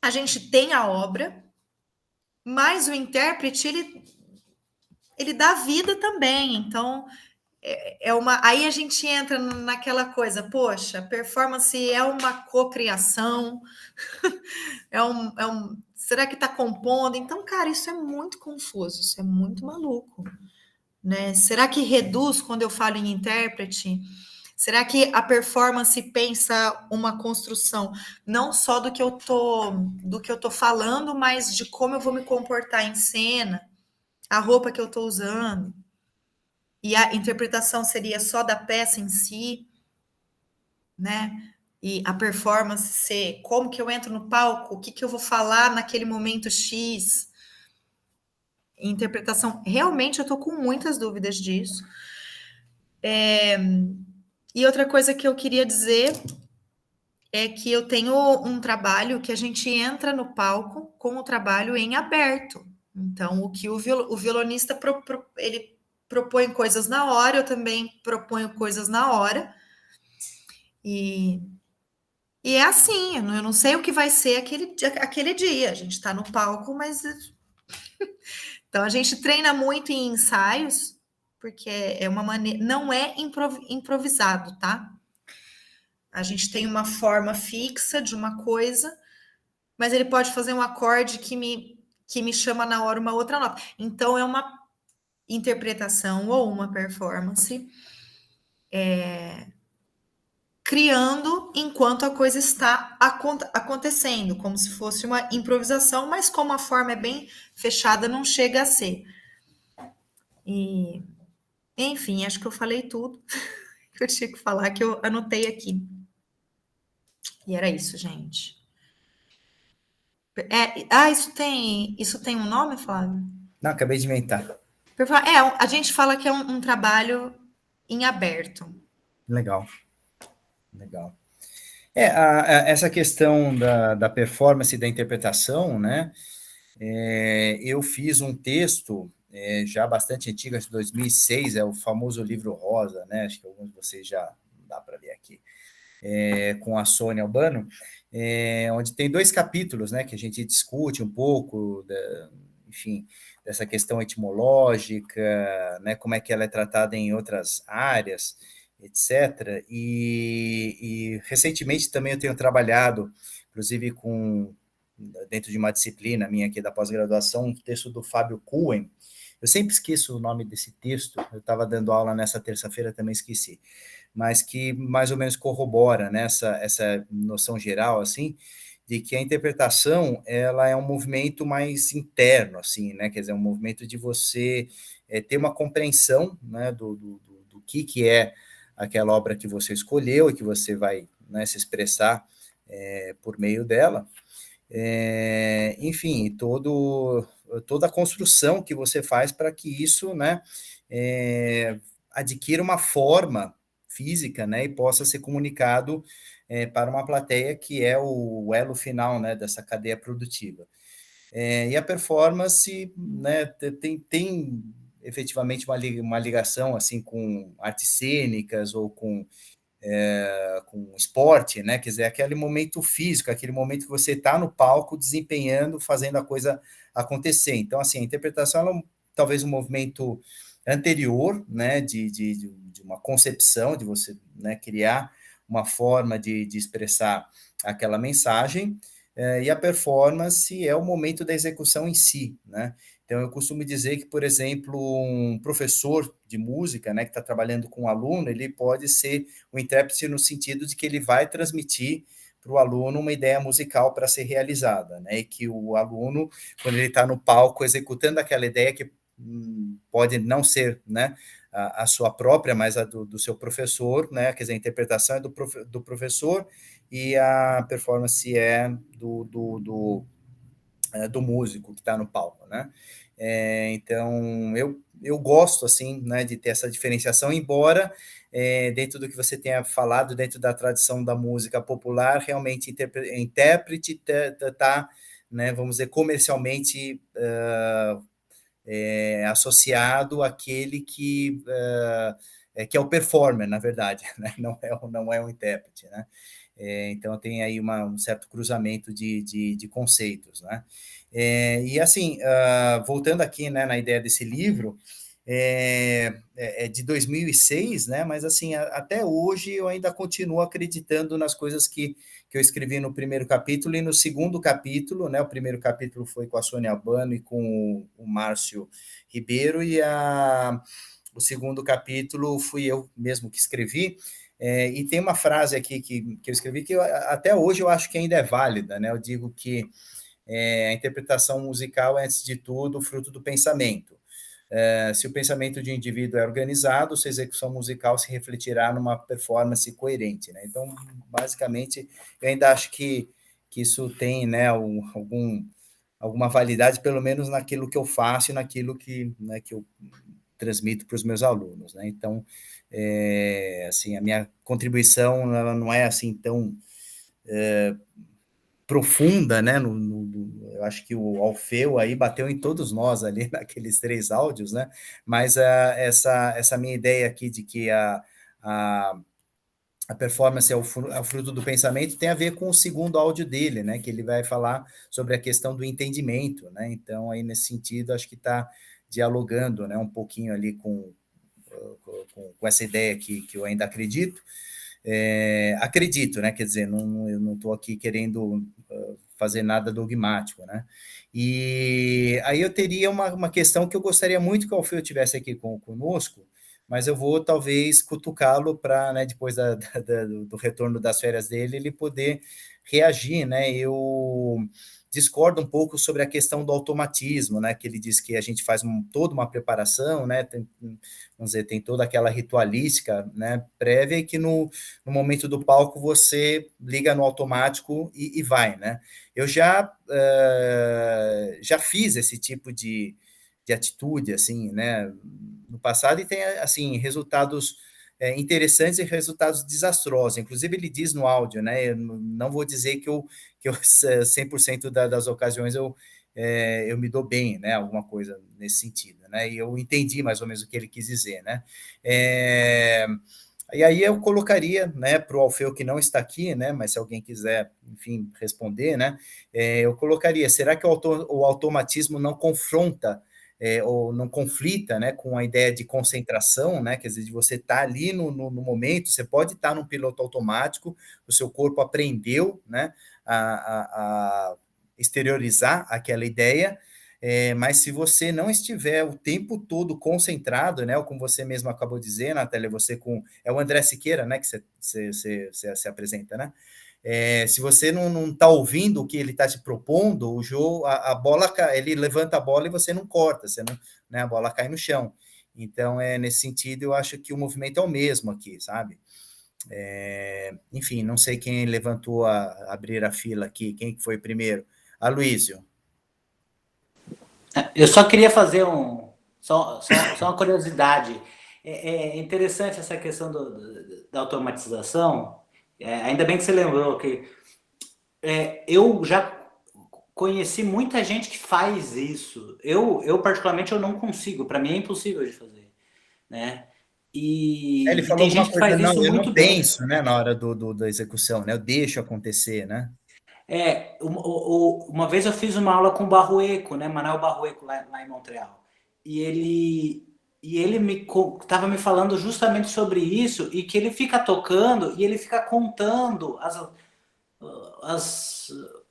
a gente tem a obra, mas o intérprete, ele dá vida também, então aí a gente entra naquela coisa, poxa, performance é uma cocriação, será que está compondo? Então, cara, isso é muito confuso, isso é muito maluco, né? Será que reduz quando eu falo em intérprete? Será que a performance pensa uma construção não só do que eu tô falando, mas de como eu vou me comportar em cena, a roupa que eu tô usando? E a interpretação seria só da peça em si, né? E a performance ser como que eu entro no palco, o que eu vou falar naquele momento X. Interpretação, realmente eu tô com muitas dúvidas disso. E outra coisa que eu queria dizer é que eu tenho um trabalho que a gente entra no palco com o trabalho em aberto. Então, o que o violonista ele propõe coisas na hora, eu também proponho coisas na hora. E é assim, eu não sei o que vai ser aquele dia. A gente está no palco, mas... Então, a gente treina muito em ensaios, porque é uma maneira... Não é improvisado, tá? A gente tem uma forma fixa de uma coisa, mas ele pode fazer um acorde que me chama na hora uma outra nota. Então, é uma interpretação ou uma performance criando enquanto a coisa está acontecendo, como se fosse uma improvisação, mas como a forma é bem fechada, não chega a ser. E, enfim, acho que eu falei tudo que eu tinha que falar, que eu anotei aqui. E era isso, gente. Isso tem um nome, Flávio? Não, acabei de inventar. A gente fala que é um trabalho em aberto. Legal. Essa questão da performance e da interpretação, né? Eu fiz um texto já bastante antigo, acho que 2006, é o famoso livro Rosa, né? Acho que alguns de vocês já dá para ver aqui, com a Sônia Albano, onde tem 2 capítulos, né? Que a gente discute um pouco, enfim, dessa questão etimológica, né? Como é que ela é tratada em outras áreas, etc. E recentemente também eu tenho trabalhado, inclusive dentro de uma disciplina minha aqui da pós-graduação, um texto do Fábio Cohen. Eu sempre esqueço o nome desse texto, eu estava dando aula nessa terça-feira, também esqueci, mas que mais ou menos corrobora, né, essa noção geral, assim, de que a interpretação, ela é um movimento mais interno, assim, né, quer dizer, um movimento de você ter uma compreensão, né, do que é aquela obra que você escolheu e que você vai, né, se expressar por meio dela. Enfim, toda a construção que você faz para que isso, né, adquira uma forma física, né, e possa ser comunicado para uma plateia que é o elo final, né, dessa cadeia produtiva. E a performance, né, tem efetivamente uma ligação assim com artes cênicas ou com esporte, né? Quer dizer, aquele momento físico, aquele momento que você está no palco desempenhando, fazendo a coisa acontecer. Então, assim, a interpretação é talvez um movimento anterior, né? De uma concepção, de você, né, criar uma forma de expressar aquela mensagem, e a performance é o momento da execução em si, né? Então, eu costumo dizer que, por exemplo, um professor de música, né, que está trabalhando com um aluno, ele pode ser o intérprete no sentido de que ele vai transmitir para o aluno uma ideia musical para ser realizada, né? E que o aluno, quando ele está no palco executando aquela ideia que pode não ser, né, a sua própria, mas a do seu professor, né? Quer dizer, a interpretação é do professor e a performance é do músico que está no palco, né? Então, eu gosto, assim, né, de ter essa diferenciação, embora dentro do que você tenha falado, dentro da tradição da música popular, realmente intérprete tá, né, vamos dizer, comercialmente associado àquele que é o performer, na verdade, né? Não é um intérprete, né? Então, tem aí um certo cruzamento de conceitos, né? E, assim, voltando aqui, né, na ideia desse livro, é de 2006, né? Mas, assim, até hoje eu ainda continuo acreditando nas coisas que eu escrevi no primeiro capítulo e no segundo capítulo, né? O primeiro capítulo foi com a Sônia Albano e com o Márcio Ribeiro, e o segundo capítulo fui eu mesmo que escrevi. E tem uma frase aqui que eu escrevi que até hoje eu acho que ainda é válida, né? Eu digo que a interpretação musical é, antes de tudo, fruto do pensamento. Se o pensamento de um indivíduo é organizado, sua execução musical se refletirá numa performance coerente, né? Então, basicamente, eu ainda acho que isso tem, né, alguma validade, pelo menos naquilo que eu faço e naquilo né, que eu transmito para os meus alunos, né? Então, assim, a minha contribuição ela não é assim tão profunda, né? Eu acho que o Alfeu aí bateu em todos nós ali naqueles 3 áudios, né? Mas essa minha ideia aqui de que a performance é o fruto do pensamento tem a ver com o segundo áudio dele, né? Que ele vai falar sobre a questão do entendimento, né? Então, aí nesse sentido, acho que está dialogando, né? Um pouquinho ali com essa ideia que eu ainda acredito. Acredito, né? Quer dizer, eu não estou aqui querendo fazer nada dogmático, né? E aí eu teria uma questão que eu gostaria muito que o Alfeu tivesse aqui conosco, mas eu vou talvez cutucá-lo para, né, depois do retorno das férias dele, ele poder reagir, né? Eu discorda um pouco sobre a questão do automatismo, né? Que ele diz que a gente faz toda uma preparação, né? Vamos dizer, tem toda aquela ritualística, né, prévia, e que no momento do palco você liga no automático e vai, né? Eu já fiz esse tipo de atitude, assim, né, no passado, e tem, assim, resultados interessantes e resultados desastrosos. Inclusive, ele diz no áudio, né, eu não vou dizer que eu 100% das ocasiões eu me dou bem, né, alguma coisa nesse sentido, né, e eu entendi mais ou menos o que ele quis dizer, né. E aí eu colocaria, né, para o Alfeu, que não está aqui, né, mas se alguém quiser, enfim, responder, né, eu colocaria, será que o automatismo não confronta ou não conflita, né, com a ideia de concentração, né, quer dizer, de você estar ali no momento, você pode estar num piloto automático, o seu corpo aprendeu, né, a exteriorizar aquela ideia, mas se você não estiver o tempo todo concentrado, né, ou como você mesmo acabou de dizer, Natália, você é o André Siqueira, né, que você se apresenta, né? Se você não está ouvindo o que ele está te propondo, o jogo, a bola, ele levanta a bola e você não corta, você não, né, a bola cai no chão. Então, nesse sentido, eu acho que o movimento é o mesmo aqui, sabe? Enfim, não sei quem levantou abrir a fila aqui, quem foi primeiro? Aloysio. Eu só queria fazer só uma curiosidade. É interessante essa questão da automatização. Ainda bem que você lembrou que eu já conheci muita gente que faz isso. Eu particularmente, eu não consigo. Para mim é impossível de fazer, né? Ele falou tem gente que faz isso eu muito não bem. penso, né, na hora da execução, né? Eu deixo acontecer, né? Uma vez eu fiz uma aula com o Barrueco, né, Manuel Barrueco, lá em Montreal. E ele estava me falando justamente sobre isso, e que ele fica tocando e ele fica contando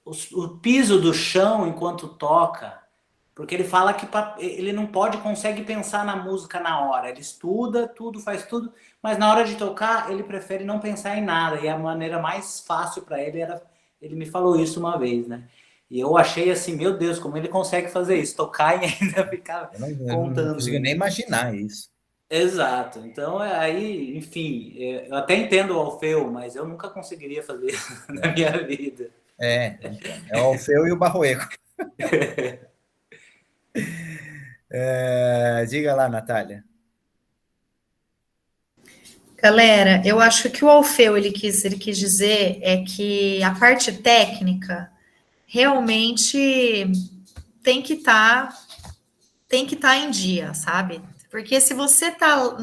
o piso do chão enquanto toca. Porque ele fala que ele não consegue pensar na música na hora. Ele estuda tudo, faz tudo, mas na hora de tocar ele prefere não pensar em nada. E a maneira mais fácil para ele era... Ele me falou isso uma vez, né? E eu achei assim, meu Deus, como ele consegue fazer isso? Tocar e ainda ficar contando. Eu não consigo nem imaginar isso. Exato. Então, aí, enfim, eu até entendo o Alfeu, mas eu nunca conseguiria fazer isso na minha vida. É o Alfeu e o Barroeco. Diga lá, Natália. Galera, eu acho que o Alfeu ele quis dizer é que a parte técnica realmente tem que estar em dia, sabe? Porque se você tá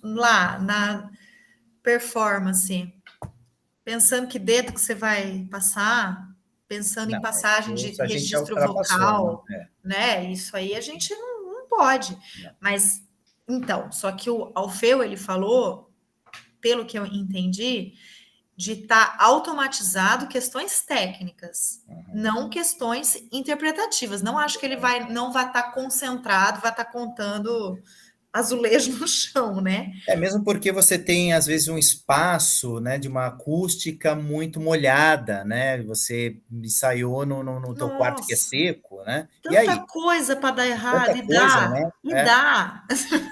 lá na performance pensando que dedo que você vai passar, pensando em passagem de registro vocal, né? Isso aí a gente não pode. Não. Mas então, só que o Alfeu ele falou, pelo que eu entendi, de estar automatizado questões técnicas, não questões interpretativas. Não acho que ele não vai estar concentrado, vai estar contando azulejo no chão, né? Mesmo porque você tem, às vezes, um espaço, né, de uma acústica muito molhada, né? Você ensaiou no teu quarto que é seco, né? Tanta e aí? Coisa para dar errado, Tanta coisa, né? dá.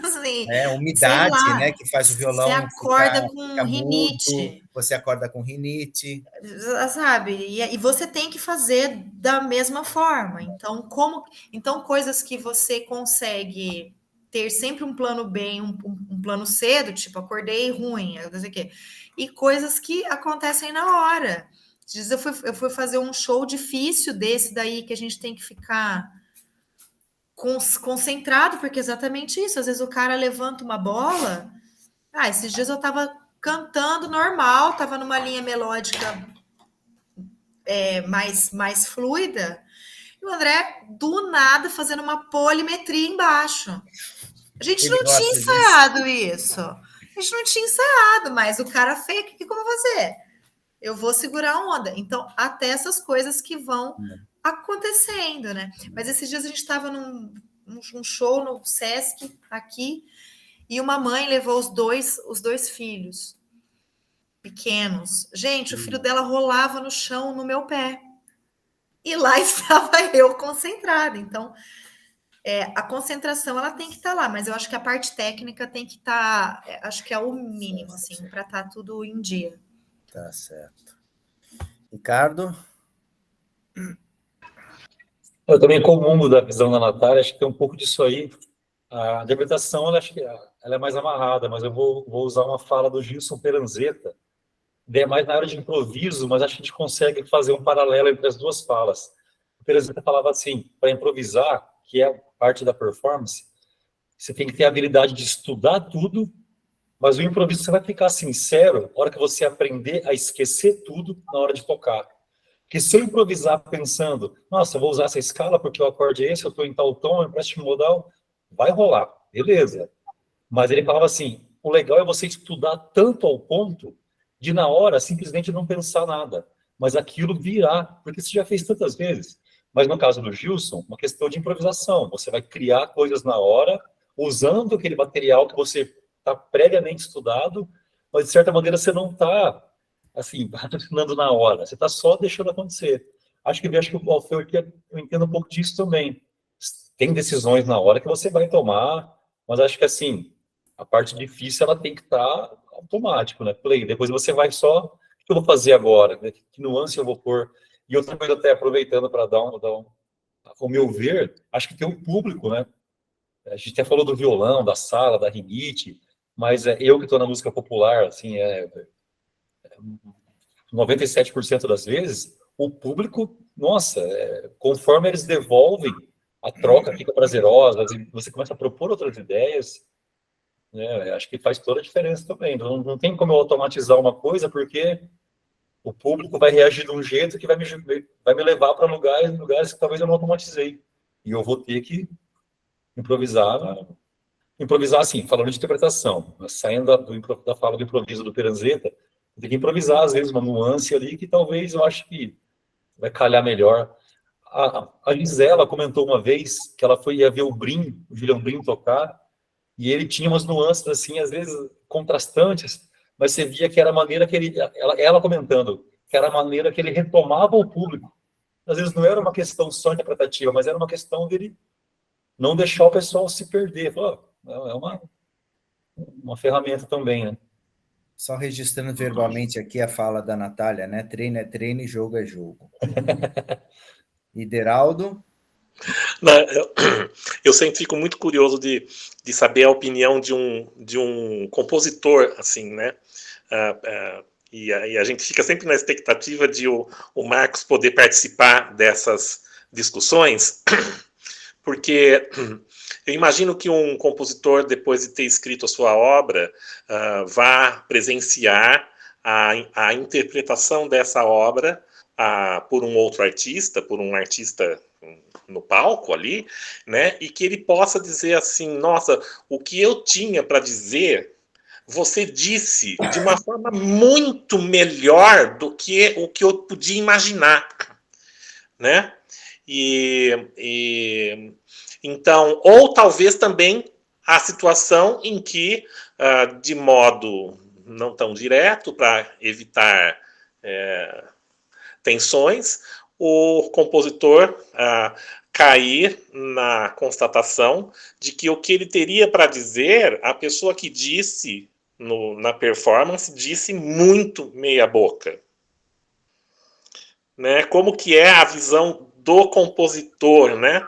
Assim, umidade, né, que faz o violão você acorda com rinite. Mudo, você acorda com rinite. Sabe? E você tem que fazer da mesma forma. Então, coisas que você consegue ter sempre um plano B, um plano C, do tipo, acordei ruim, não sei o quê. E coisas que acontecem na hora. Eu fui fazer um show difícil desse daí, que a gente tem que ficar concentrado, porque é exatamente isso. Às vezes o cara levanta uma bola. Esses dias eu tava cantando normal, tava numa linha melódica mais fluida, e o André, do nada, fazendo uma polimetria embaixo. A gente não tinha ensaiado isso. A gente não tinha ensaiado, mas o cara fez, o que eu vou fazer? Eu vou segurar a onda. Então, até essas coisas que vão acontecendo, né? Mas esses dias a gente estava num show no Sesc, aqui, e uma mãe levou os dois filhos pequenos. Gente, o filho dela rolava no chão no meu pé. e lá estava eu concentrada. Então, a concentração ela tem que estar lá, mas eu acho que a parte técnica tem que estar, acho que é o mínimo, assim, para estar tudo em dia. Tá certo. Ricardo? Eu também comungo da visão da Natália, acho que tem um pouco disso aí. A interpretação, acho que ela é mais amarrada, mas eu vou usar uma fala do Gilson Peranzetta, é mais na área de improviso, mas acho que a gente consegue fazer um paralelo entre as duas falas. O Peranzetta falava assim, para improvisar, que é parte da performance, você tem que ter a habilidade de estudar tudo, mas o improviso você vai ficar sincero na hora que você aprender a esquecer tudo na hora de tocar. Porque se eu improvisar pensando, nossa, eu vou usar essa escala porque o acorde é esse, eu estou em tal tom, empréstimo modal, vai rolar, beleza. Mas ele falava assim, o legal é você estudar tanto ao ponto de, na hora, simplesmente não pensar nada. Mas aquilo virar, porque você já fez tantas vezes. Mas no caso do Gilson, uma questão de improvisação. Você vai criar coisas na hora, usando aquele material que você está previamente estudado, mas de certa maneira você não está assim, raciocinando na hora, você está só deixando acontecer. Acho que o Alfeu aqui, eu entendo um pouco disso também. Tem decisões na hora que você vai tomar, mas acho que assim, a parte difícil ela tem que estar automático, né? Play. Depois você vai só, o que eu vou fazer agora? Que nuance eu vou pôr? E outra coisa, até aproveitando para dar ao meu ver, acho que tem um público, né? A gente até falou do violão, da sala, da rinite, mas eu que estou na música popular, assim, 97% das vezes, o público, nossa, conforme eles devolvem, a troca fica prazerosa, e você começa a propor outras ideias, né? Acho que faz toda a diferença também. Não tem como eu automatizar uma coisa, porque o público vai reagir de um jeito que vai me levar para lugares que talvez eu não automatizei. E eu vou ter que improvisar assim, falando de interpretação, saindo da fala do improviso do Peranzetta, tem que improvisar, às vezes, uma nuance ali que talvez eu acho que vai calhar melhor. A Gisela comentou uma vez que ela ia ver o Julian Brim tocar, e ele tinha umas nuances, assim, às vezes contrastantes, mas você via que era a maneira que ela comentando, que era a maneira que ele retomava o público. Às vezes não era uma questão só interpretativa, mas era uma questão dele não deixar o pessoal se perder. É uma ferramenta também, né? Só registrando verbalmente aqui a fala da Natália, né? Treino é treino e jogo é jogo. Ideraldo? Eu sempre fico muito curioso de saber a opinião de um compositor, assim, né? E a gente fica sempre na expectativa de o Marcos poder participar dessas discussões, porque eu imagino que um compositor, depois de ter escrito a sua obra, vá presenciar a interpretação dessa obra por um outro artista, por um artista no palco ali, né? E que ele possa dizer assim, nossa, o que eu tinha para dizer, você disse de uma forma muito melhor do que o que eu podia imaginar, né? Então, ou talvez também a situação em que, de modo não tão direto, para evitar tensões, o compositor cair na constatação de que o que ele teria para dizer, a pessoa que disse na performance, disse muito meia boca. Né? Como que é a visão do compositor, né?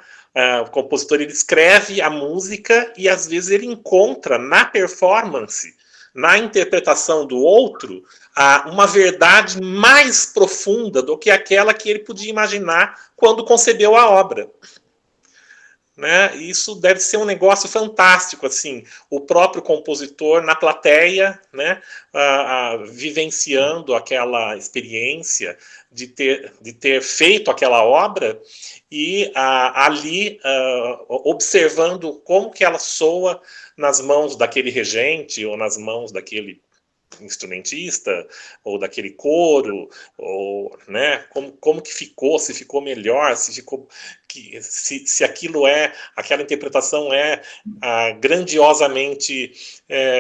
O compositor, ele escreve a música e às vezes ele encontra na performance, na interpretação do outro, uma verdade mais profunda do que aquela que ele podia imaginar quando concebeu a obra. Né? Isso deve ser um negócio fantástico, assim, o próprio compositor na plateia, né, vivenciando aquela experiência de ter feito aquela obra e ali observando como que ela soa nas mãos daquele regente ou nas mãos daquele instrumentista, ou daquele coro, ou, né, como que ficou, se ficou melhor, se ficou, se aquela interpretação é grandiosamente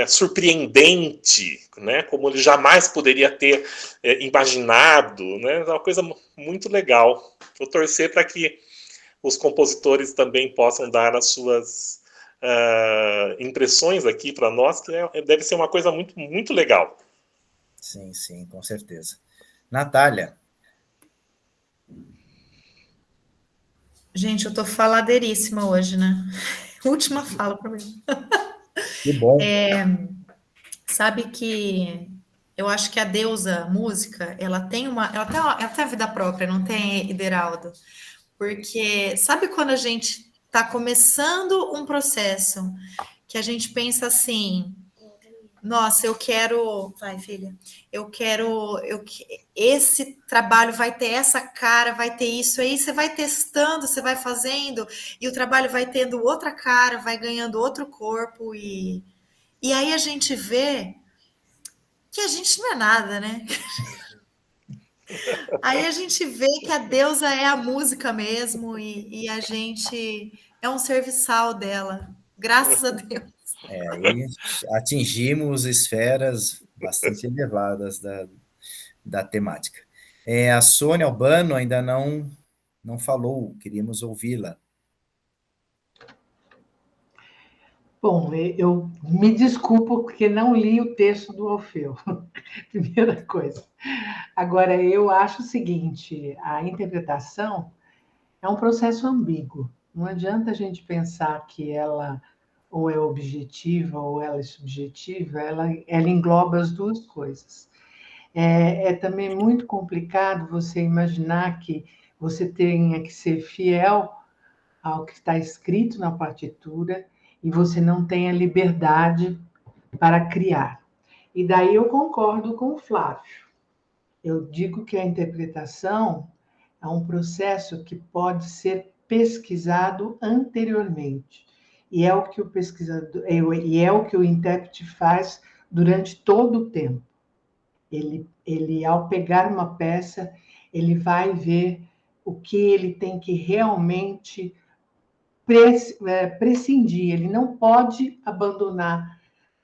surpreendente, né, como ele jamais poderia ter imaginado, né, é uma coisa muito legal. Vou torcer para que os compositores também possam dar as suas impressões aqui para nós, que deve ser uma coisa muito, muito legal. Sim, sim, com certeza. Natália. Gente, eu tô faladeiríssima hoje, né? Última fala para mim. Que bom. Sabe que eu acho que a deusa música, ela tem a vida própria, não tem, Ideraldo? Porque sabe quando a gente está começando um processo que a gente pensa assim, nossa, eu quero, vai filha, esse trabalho vai ter essa cara, vai ter isso, aí você vai testando, você vai fazendo, e o trabalho vai tendo outra cara, vai ganhando outro corpo, e aí a gente vê que a gente não é nada, né? Aí a gente vê que a deusa é a música mesmo e a gente é um serviçal dela, graças a Deus. Aí atingimos esferas bastante elevadas da temática. A Sônia Albano ainda não falou, queríamos ouvi-la. Bom, eu me desculpo porque não li o texto do Orfeu, primeira coisa. Agora, eu acho o seguinte, a interpretação é um processo ambíguo. Não adianta a gente pensar que ela ou é objetiva ou ela é subjetiva, ela engloba as duas coisas. É também muito complicado você imaginar que você tenha que ser fiel ao que está escrito na partitura e você não tenha liberdade para criar. E daí eu concordo com o Flávio. Eu digo que a interpretação é um processo que pode ser pesquisado anteriormente. E é o que o pesquisador, e é o que o intérprete faz durante todo o tempo. Ele ao pegar uma peça, ele vai ver o que ele tem que realmente prescindir, ele não pode abandonar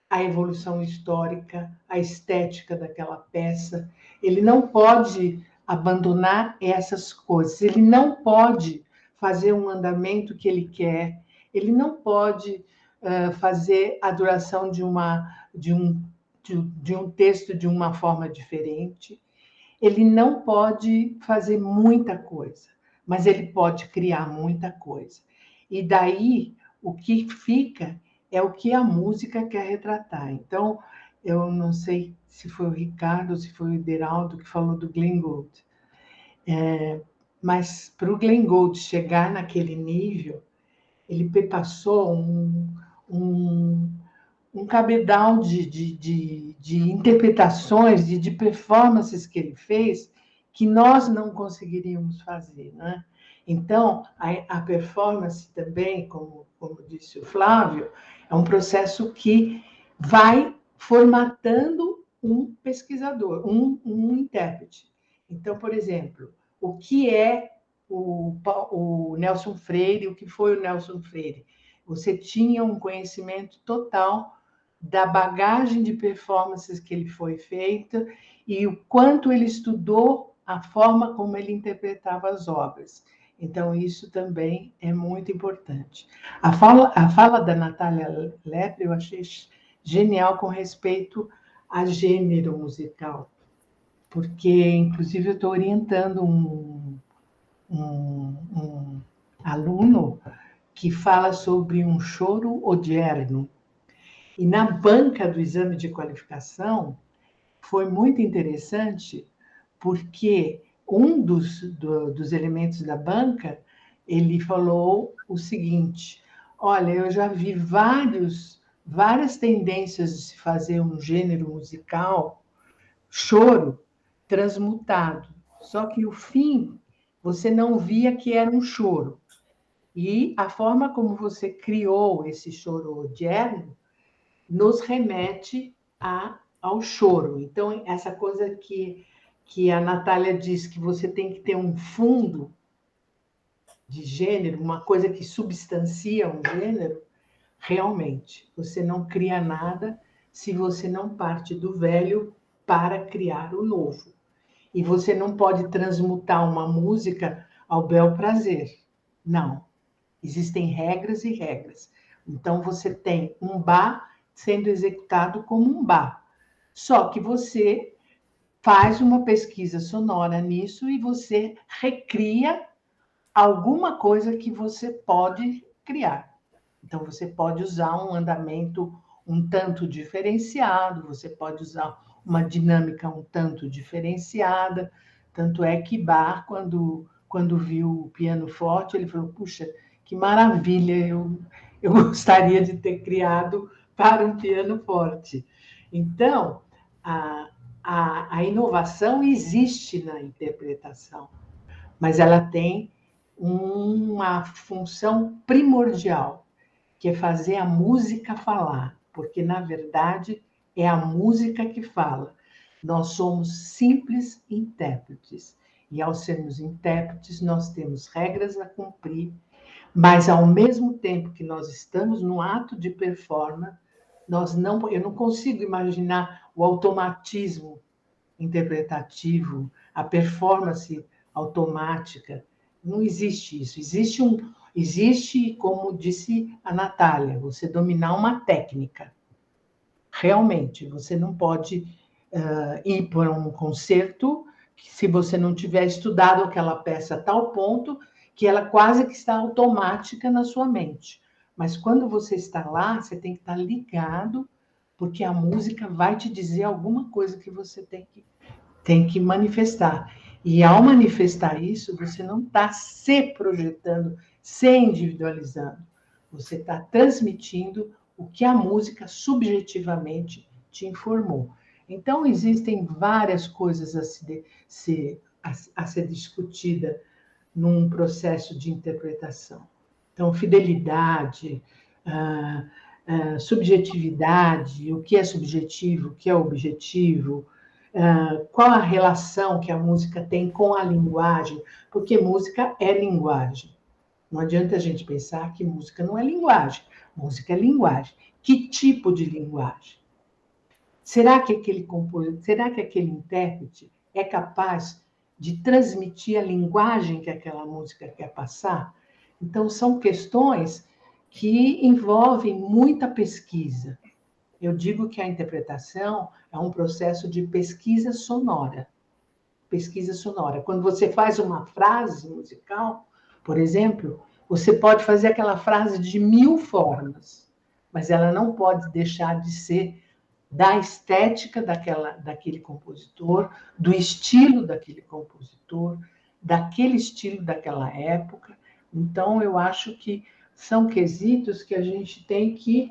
a evolução histórica, a estética daquela peça, ele não pode abandonar essas coisas, ele não pode fazer um andamento que ele quer, ele não pode fazer a duração de um texto de uma forma diferente, ele não pode fazer muita coisa, mas ele pode criar muita coisa. E daí, o que fica é o que a música quer retratar. Então, eu não sei se foi o Ricardo ou se foi o Ideraldo que falou do Glenn Gould. Mas para o Glenn Gould chegar naquele nível, ele passou um cabedal de interpretações, de performances que ele fez, que nós não conseguiríamos fazer, né? Então, a performance também, como disse o Flávio, é um processo que vai formatando um pesquisador, um intérprete. Então, por exemplo, o que é o Nelson Freire, o que foi o Nelson Freire? Você tinha um conhecimento total da bagagem de performances que ele foi feita e o quanto ele estudou a forma como ele interpretava as obras. Então, isso também é muito importante. A fala da Natália Lepre eu achei genial com respeito a gênero musical, porque, inclusive, eu estou orientando um aluno que fala sobre um choro odierno. E na banca do exame de qualificação, foi muito interessante, porque um dos elementos da banca, ele falou o seguinte: olha, eu já vi várias tendências de se fazer um gênero musical, choro, transmutado. Só que o fim, você não via que era um choro. E a forma como você criou esse choro odierno nos remete ao choro. Então, essa coisa que a Natália diz que você tem que ter um fundo de gênero, uma coisa que substancia um gênero, realmente, você não cria nada se você não parte do velho para criar o novo. E você não pode transmutar uma música ao bel prazer. Não. Existem regras e regras. Então, você tem um Bach sendo executado como um Bach. Só que você faz uma pesquisa sonora nisso e você recria alguma coisa que você pode criar. Então, você pode usar um andamento um tanto diferenciado, você pode usar uma dinâmica um tanto diferenciada. Tanto é que Bach, quando viu o piano forte, ele falou, puxa, que maravilha, eu gostaria de ter criado para um piano forte. Então, a inovação existe na interpretação, mas ela tem uma função primordial, que é fazer a música falar, porque, na verdade, é a música que fala. Nós somos simples intérpretes, e, ao sermos intérpretes, nós temos regras a cumprir, mas, ao mesmo tempo que nós estamos no ato de performance, eu não consigo imaginar o automatismo interpretativo, a performance automática. Não existe isso. Existe, como disse a Natália, você dominar uma técnica. Realmente, você não pode ir para um concerto se você não tiver estudado aquela peça a tal ponto que ela quase que está automática na sua mente. Mas quando você está lá, você tem que estar ligado, porque a música vai te dizer alguma coisa que você tem que manifestar. E ao manifestar isso, você não está se projetando, se individualizando. Você está transmitindo o que a música subjetivamente te informou. Então, existem várias coisas a ser discutida num processo de interpretação. Então, fidelidade, subjetividade, o que é subjetivo, o que é objetivo, qual a relação que a música tem com a linguagem, porque música é linguagem. Não adianta a gente pensar que música não é linguagem. Música é linguagem. Que tipo de linguagem? Será que aquele intérprete é capaz de transmitir a linguagem que aquela música quer passar? Então, são questões que envolvem muita pesquisa. Eu digo que a interpretação é um processo de pesquisa sonora. Pesquisa sonora. Quando você faz uma frase musical, por exemplo, você pode fazer aquela frase de 1000 formas, mas ela não pode deixar de ser da estética daquele compositor, do estilo daquele compositor, daquele estilo daquela época. Então, eu acho que são quesitos que a gente tem que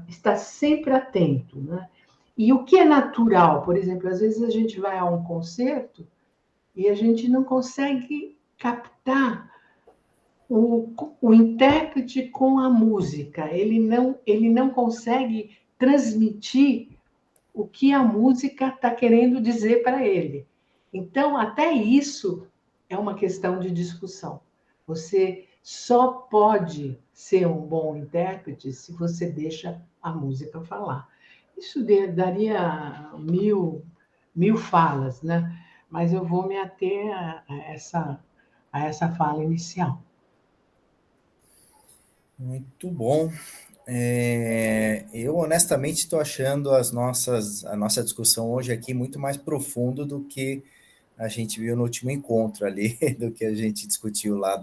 estar sempre atento, né? E o que é natural? Por exemplo, às vezes a gente vai a um concerto e a gente não consegue captar o intérprete com a música. Ele não consegue transmitir o que a música está querendo dizer para ele. Então, até isso é uma questão de discussão. Você só pode ser um bom intérprete se você deixa a música falar. Isso daria mil falas, né? Mas eu vou me ater a essa fala inicial. Muito bom. Eu honestamente estou achando a nossa discussão hoje aqui muito mais profundo do que a gente viu no último encontro ali, do que a gente discutiu lá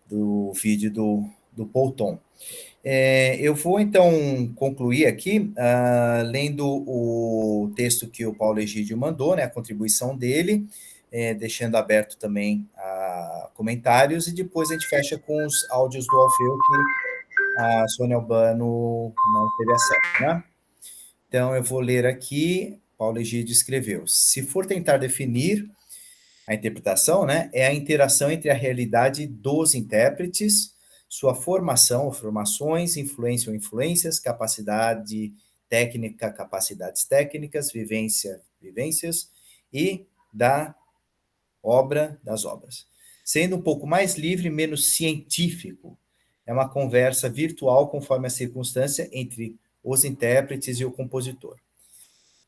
do vídeo do Paul Thom. Eu vou então concluir aqui lendo o texto que o Paulo Egídio mandou, né, a contribuição dele, deixando aberto também comentários, e depois a gente fecha com os áudios do Alfeu que a Sônia Albano não teve acesso, né? Então, eu vou ler aqui. Paulo Egídio escreveu: se for tentar definir a interpretação, né, é a interação entre a realidade dos intérpretes, sua formação ou formações, influência ou influências, capacidade técnica, capacidades técnicas, vivências, e da obra, das obras. Sendo um pouco mais livre, menos científico, é uma conversa virtual conforme a circunstância entre os intérpretes e o compositor.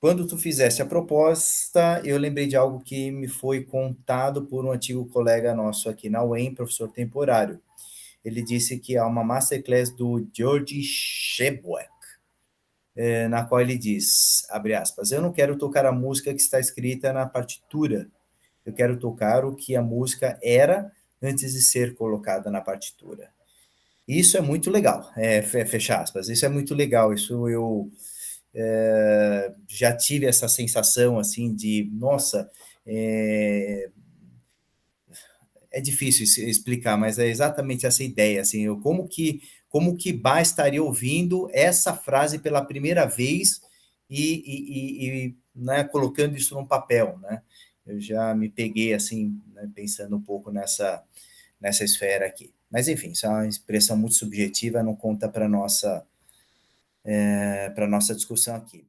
Quando tu fizesse a proposta, eu lembrei de algo que me foi contado por um antigo colega nosso aqui na UEM, professor temporário. Ele disse que há uma masterclass do George Shebwack, na qual ele diz, abre aspas, eu não quero tocar a música que está escrita na partitura, eu quero tocar o que a música era antes de ser colocada na partitura. Isso é muito legal, fecha aspas, isso é muito legal, isso eu já tive essa sensação, assim, de, nossa, é difícil explicar, mas é exatamente essa ideia, assim, como que Bach estaria ouvindo essa frase pela primeira vez e né, colocando isso num papel, né? Eu já me peguei, assim, né, pensando um pouco nessa esfera aqui. Mas, enfim, isso é uma expressão muito subjetiva, não conta para nossa discussão aqui.